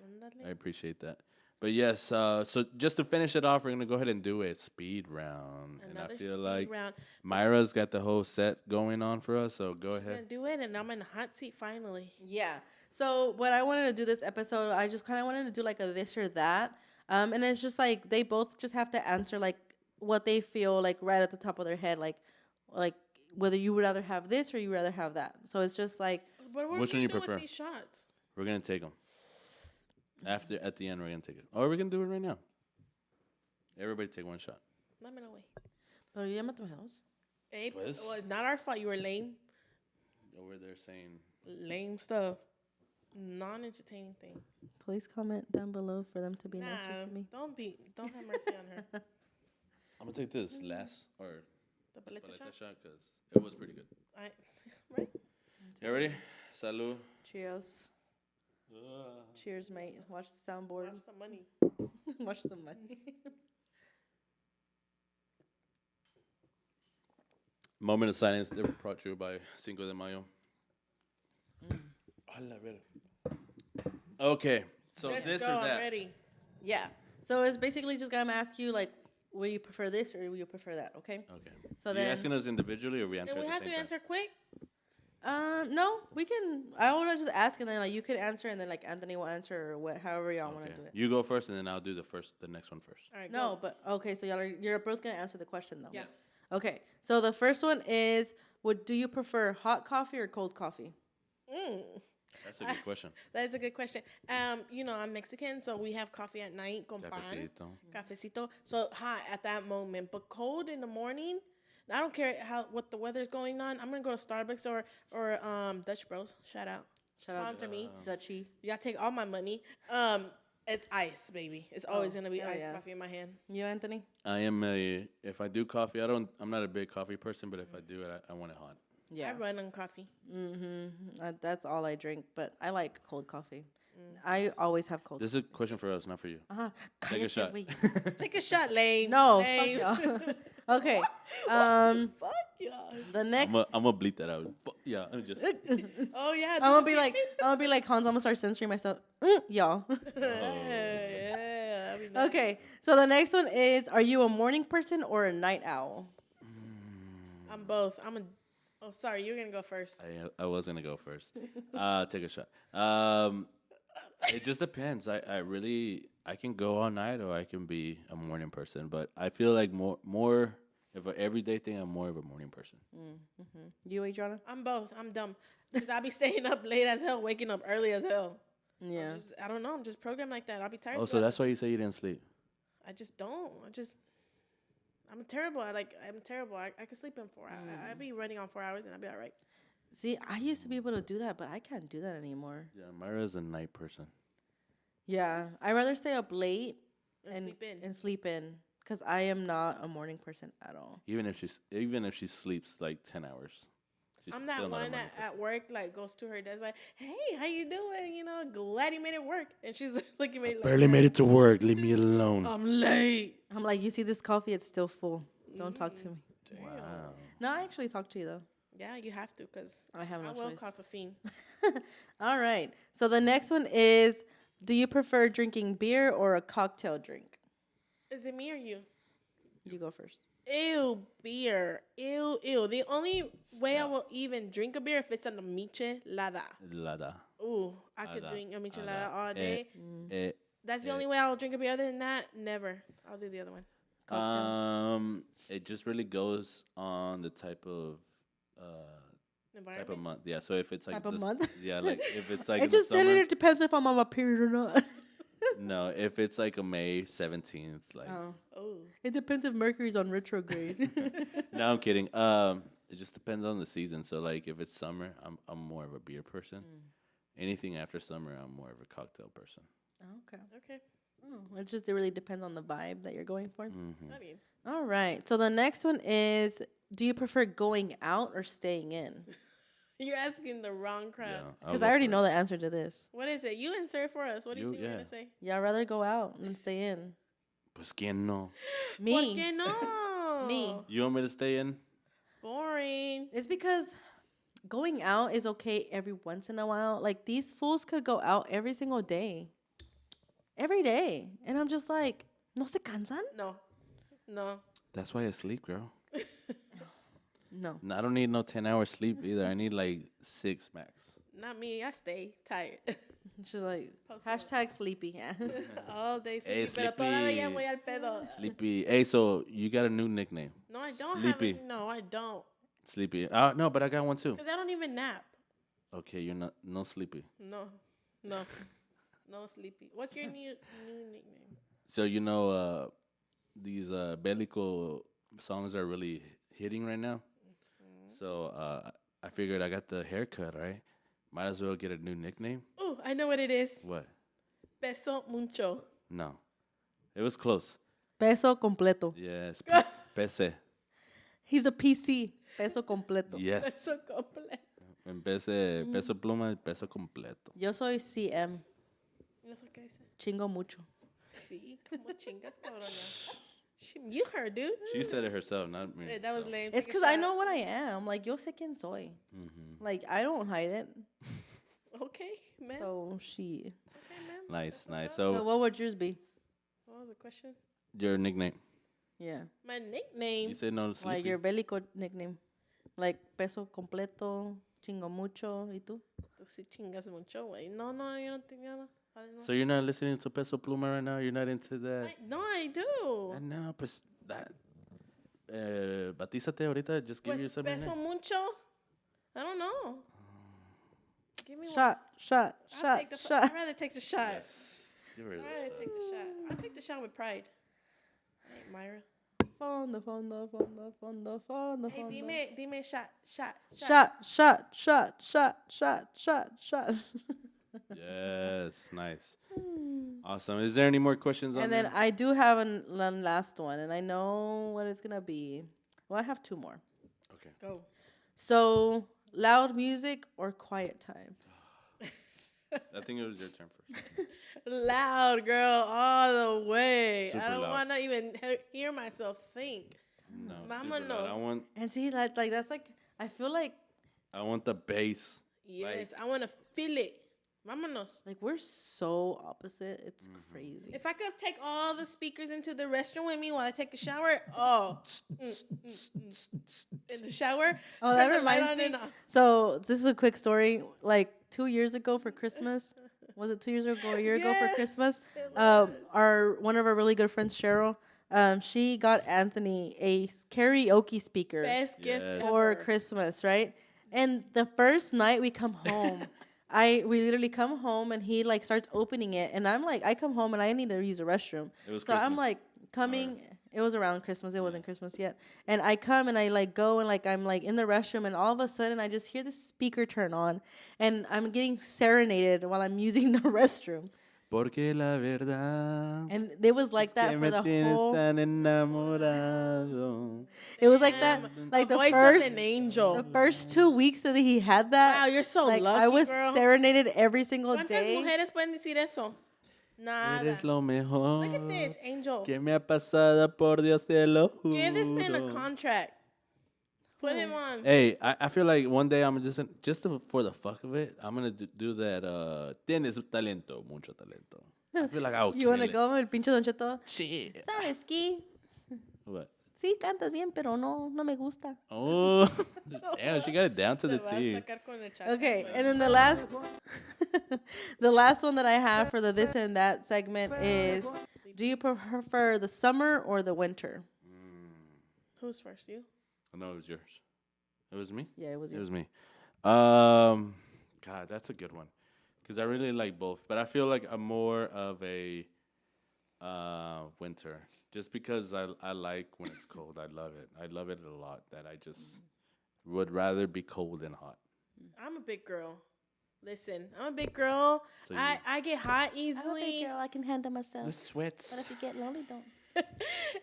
Ándale. I appreciate that. But yes, so just to finish it off, we're going to go ahead and do a speed round. And I Another feel speed like round. Myra's got the whole set going on for us, so go She's gonna ahead. do it, and I'm in the hot seat finally. Yeah. So what I wanted to do this episode, I just kind of wanted to do like a this or that, and it's just like they both just have to answer like what they feel like right at the top of their head, like whether you would rather have this or you would rather have that. So it's just like But what Which do one you you do prefer? with these shots? We're going to take them. At the end, we're going to take it. Or we can do it right now. Everybody take one shot. Let me know. Wait. pero yo llamo a tu house. Hey, Pues. well, it's not our fault. You were lame. Over there saying, Lame stuff. Non-entertaining things. Please comment down below for them to be nicer Nah, to me. don't have mercy on her. I'm going to take this last, or The this paleta paleta shot? shot, because it was pretty good. Right? You ready? Salud. Cheers. Cheers, mate. Watch the soundboard. Watch the money. Watch the money. Moment of silence. They were brought to you by Cinco de Mayo. A la verga. Okay, so Let's this go. or I'm that. ready. Yeah. So it's basically just gonna ask you like, will you prefer this or will you prefer that? Okay. Okay. So Are you then, asking us individually, or we answer And we at the have same to time? answer quick. no, we can. I want to just ask and then like you can answer and then like Anthony will answer or what, however y'all want to Okay. do it. You go first, and then I'll do the next one first. All right. No, go. but okay. So you're both gonna answer the question though. Yeah. Okay. So the first one is, do you prefer hot coffee or cold coffee? That's a good question. That's a good question. You know, I'm Mexican, so we have coffee at night con pan, Cafecito. cafecito. So hot at that moment, but cold in the morning. I don't care what the weather's going on. I'm gonna go to Starbucks or Dutch Bros. Shout out. Shout out. Sponsor me. Dutchy. Y'all take all my money. It's ice, baby. It's always gonna be hell iced yeah. coffee in my hand. You, Anthony? I am if I do coffee, I'm not a big coffee person, but if I do it, I want it hot. Yeah. I run on coffee. That's all I drink, but I like cold coffee. I always have cold. This is a question for us, not for you. Take a Cállate, shot. güey. Take a shot, lame. No, lame. fuck y'all. Okay. Fuck y'all. The next, I'm gonna bleep that out. Yeah, I'm just. Oh yeah. I'm gonna be like Hans. I'm gonna start censoring myself. Y'all. Yeah. I mean, Okay. So the next one is: are you a morning person or a night owl? I'm both. Oh, sorry. You're gonna go first. I was gonna go first. Take a shot. It just depends. I can go all night or I can be a morning person. But I feel like more of an everyday thing. I'm more of a morning person. You, Adriana? I'm both. I'm dumb. Because I be staying up late as hell, waking up early as hell. Yeah. I don't know. I'm just programmed like that. I'll be tired. Oh, so throughout that's why you say you didn't sleep. I just don't. I'm terrible. I'm terrible. I can sleep in 4 hours. I be running on 4 hours and I'll be all right. See, I used to be able to do that, but I can't do that anymore. Yeah, Myra's a night person. Yeah, I'd rather stay up late And sleep in. and sleep in. Because I am not a morning person at all. Even if she sleeps like 10 hours. She's I'm still that not a one morning that person. at work like goes to her desk like, "Hey, how you doing? You know, glad you made it work." And she's looking at me like, Barely made it to work. Leave me alone. "I'm late." I'm like, you see this coffee? It's still full. Don't talk to me. Wow. No, I actually talk to you, though. Yeah, you have to because I have no will choice. cause a scene. All right. So the next one is, do you prefer drinking beer or a cocktail drink? Is it me or you? You go first. Ew, beer. Ew, ew. The only way I will even drink a beer if it's a michelada. Lada. Ooh, I could Ada, drink a michelada ada. all day. That's the only way I'll drink a beer. Other than that, never. I'll do the other one. Cocktails. It just really goes on the type of Environment. month. Yeah, so if it's like Type of this- month? Yeah, like if it's like It in the just summer. literally depends if I'm on my period or not. No, if it's like a May 17th, like Oh. Oh. It depends if Mercury's on retrograde. no, I'm kidding. It just depends on the season. So like if it's summer, I'm more of a beer person. Anything after summer, I'm more of a cocktail person. Okay. Okay. Oh, it really depends on the vibe that you're going for. I mean, All right. So the next one is, do you prefer going out or staying in? you're asking the wrong crowd. Yeah, I'll Because go I already first. know the answer to this. What is it? You answer it for us. What do you You- think we're yeah. gonna say? Y'all rather go out than stay in. Pues quién no? ¿Por Me. qué no? Me. You want me to stay in? Boring. It's because going out is okay every once in a while. Like, these fools could go out every single day. Every day. And I'm just like, ¿no se cansan? No. No. That's why I sleep, girl. No. No, I don't need no 10-hour sleep either. I need like 6 max. Not me. I stay tired. She's like, Post hashtag sleepy. All day Hey, sleepy. Pero todavía sleepy. voy al pedo. Sleepy. Hey, so you got a new nickname? No, I don't Sleepy. have it. No, I don't. Sleepy. No, but I got one too. Because I don't even nap. Okay, you're not no sleepy. No. No. No sleepy. What's your new nickname? So you know these bellico songs are really hitting right now. So I figured I got the haircut, right? Might as well get a new nickname. Oh, I know what it is. What? Peso mucho. No. It was close. Peso completo. Yes. Pese. He's a PC. Peso completo. Yes. Peso completo. Empecé peso pluma y peso completo. Yo soy CM. ¿Y eso qué dice? Chingo mucho. Sí, como chingas, cabrona. You heard, dude. She said it herself, not me. Hey, that was so. lame. It's Take a because I shot. know what I am. Like, yo sé quién soy. Like, I don't hide it. Okay, man. So, she. Okay, man. Nice, nice. So, So what would yours be? What was the question? your nickname. Yeah. My nickname. You said no sleepy. Like, your bellico nickname. Like, peso completo, chingo mucho. ¿Y tú? Tú sí chingas mucho, güey. No, yo no tengo nada. I don't know. So you're not listening to Peso Pluma right now? You're not into that? No, I do. No, pues that. Batízate ahorita. Just give Pues yourself a peso name. mucho. I don't know. Give me one. Shot. I'd rather take the shot. Yes. Give her I'd rather take the shot. I'll take the shot with pride. All right, Myra. Fondo. Hey, dime shot. Shot. Yes, nice. Awesome. Is there any more questions on And then there? I do have one last one, and I know what it's going to be. Well, I have 2 more. Okay. Go. So, loud music or quiet time? I think it was your turn first. Loud, girl, all the way. Super I don't loud. want to even hear myself think. No. Mama, super no. loud. And see, like that's like, I feel like the bass. Yes, I want to feel it. Vámonos. we're so opposite. It's crazy. If I could take all the speakers into the restroom with me while I take a shower, in the shower. Oh, that turn the light reminds on me. and off. So this is a quick story. Like 2 years ago for Christmas, was it 2 years ago? A year ago for Yes, Christmas? it was. One of our really good friends, Cheryl, she got Anthony a karaoke speaker Best gift Yes. for ever. Christmas, right? And the first night we come home, we literally come home and he like starts opening it, and I'm like, I come home and I need to use the restroom. It was So I'm Christmas. like coming. It was around Christmas. It wasn't Christmas yet. And I come and I like go and like I'm like in the restroom, and all of a sudden I just hear the speaker turn on, and I'm getting serenaded while I'm using the restroom. Porque la verdad. And it was like es that que for me the tienes whole. tan enamorado. It was like that, like The the voice first, of an angel. the first 2 weeks that he had that. Wow, you're so like, lucky, I was girl. serenaded every single ¿Cuántas day. mujeres pueden decir eso? Nada. Eres lo mejor. Look at this, Angel. Que me ha pasado, por Dios te lo juro. Give this man a contract. Put him on. Hey, I feel like one day I'm for the fuck of it, I'm gonna do that. Tienes talento, mucho talento. I feel like I'll You want to kill it. go, el pinche Don Cheto? Shit. ¿Sabes qué? What? Sí, cantas bien, pero no me gusta. Oh, damn, she got it down to the Te va a T. sacar con el chacal, Okay, güey. and then the last one that I have for the this and that segment is, do you prefer the summer or the winter? Who's first? You? No, it was yours. It was me? Yeah, it was It you. was me. God, that's a good one. Because I really like both. But I feel like I'm more of a winter. Just because I like when it's cold. I love it. I love it a lot. That I just would rather be cold than hot. I'm a big girl. Listen, I'm a big girl. So I get hot I'm a easily. big girl, I can handle myself. The sweats. But if you get lonely, don't.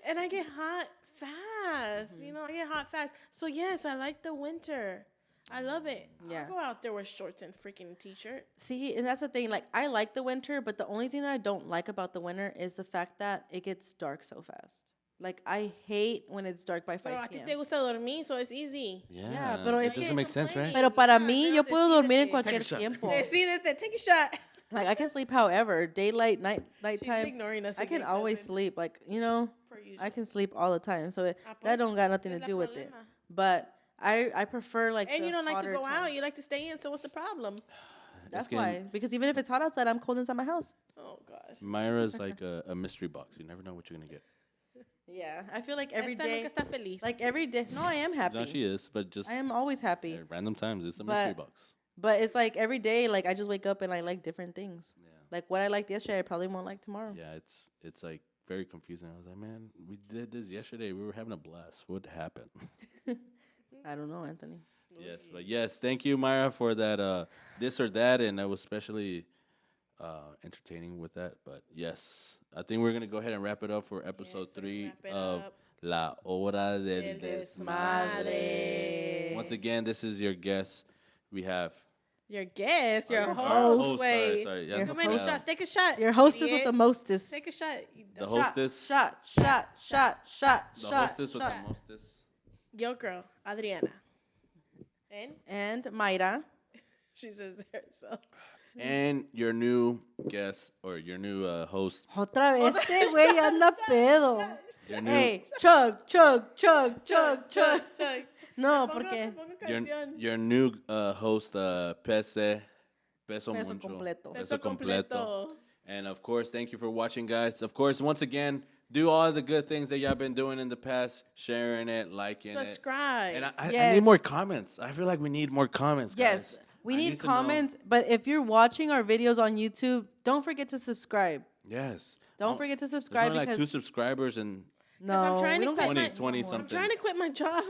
And I get hot fast. You know, I get hot fast. So, yes, I like the winter. I love it. Yeah. I'll go out there with shorts and freaking t-shirt. See, and that's the thing. Like, I like the winter, but the only thing that I don't like about the winter is the fact that it gets dark so fast. Like, I hate when it's dark by 5 Pero a ti p.m. te gusta dormir, so it's easy. Yeah, pero it es doesn't que- make sense, right? Pero para Yeah, mí, girl, yo puedo dormir en decídete. cualquier shot. tiempo. Decídete, take a shot. Like, I can sleep however. Daylight, She's nighttime. ignoring us I can again, always cousin. sleep. Like, you know, Per usual. I can sleep all the time. So that don't got nothing Es to la do with it. problema. But I prefer, like, And the you don't like to hotter go time. out. You like to stay in, so what's the problem? That's getting- why. Because even if it's hot outside, I'm cold inside my house. Oh, God. Myra's like a mystery box. You never know what you're going to get. Yeah. I feel like every Esta day. nunca está feliz. Like, every day. No, I am happy. No, she is, but just I am always happy. at random times, it's a But- mystery box. But it's like every day, like, I just wake up and I like different things. Yeah. Like, what I liked yesterday, I probably won't like tomorrow. Yeah, it's like very confusing. I was like, man, we did this yesterday. We were having a blast. What happened? I don't know, Anthony. Yes, but yes, thank you, Mayra, for that this or that, and I was especially entertaining with that. But yes, I think we're gonna go ahead and wrap it up for episode Yes, we're 3 gonna wrap it of up. La Hora del Del Desmadre. Desmadre. Once again, this is your guest. We have Your guest, your our host. Wait. Sorry, Your yeah, Too many yeah. shots. Take a shot. Your hostess with idiot. the mostest. Take a shot. The hostess. Shot. The hostess with shot. the mostest. Your girl, Adriana. And And Mayra. she says there herself. And your new guest or your new host. Otra vez, este güey anda pedo. Your new, Hey, chug. No, Pongo- porque pongo your, canción. your new host, Peso Peso Mucho. completo. Peso completo. And of course, thank you for watching, guys. Of course, once again, do all the good things that y'all been doing in the past, sharing it, liking it. Subscribe. And I Yes. need more comments. I feel like we need more comments, guys. yes, we I need to know- comments. But if you're watching our videos on YouTube, don't forget to subscribe. Yes. Don't forget to There's subscribe only like 2 because subscribers and no, I'm trying we to don't quit got my- 20 I'm something. trying to quit my job.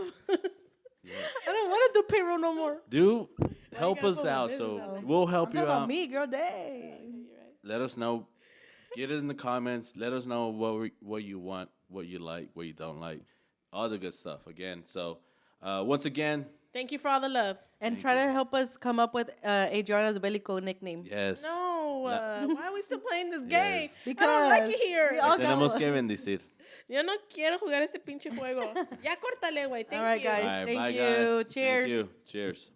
I don't want to do payroll no more. Do help gotta us put my out. business So out there? we'll help I'm you talking about out. me, girl. Dang. Let us know. Get it in the comments. Let us know what you want, what you like, what you don't like, all the good stuff. Again, so once again, Thank you for all the love. And try to help us come up with Adriana's Bellico nickname. yes. No, why are we still playing this Yes. game? I Because don't like it here. we all Tenemos got que bendecir. Yo no quiero jugar este pinche juego. Ya córtale, güey. Thank All right, you. guys. All right, Thank bye, you. guys. Cheers. Thank you. Cheers.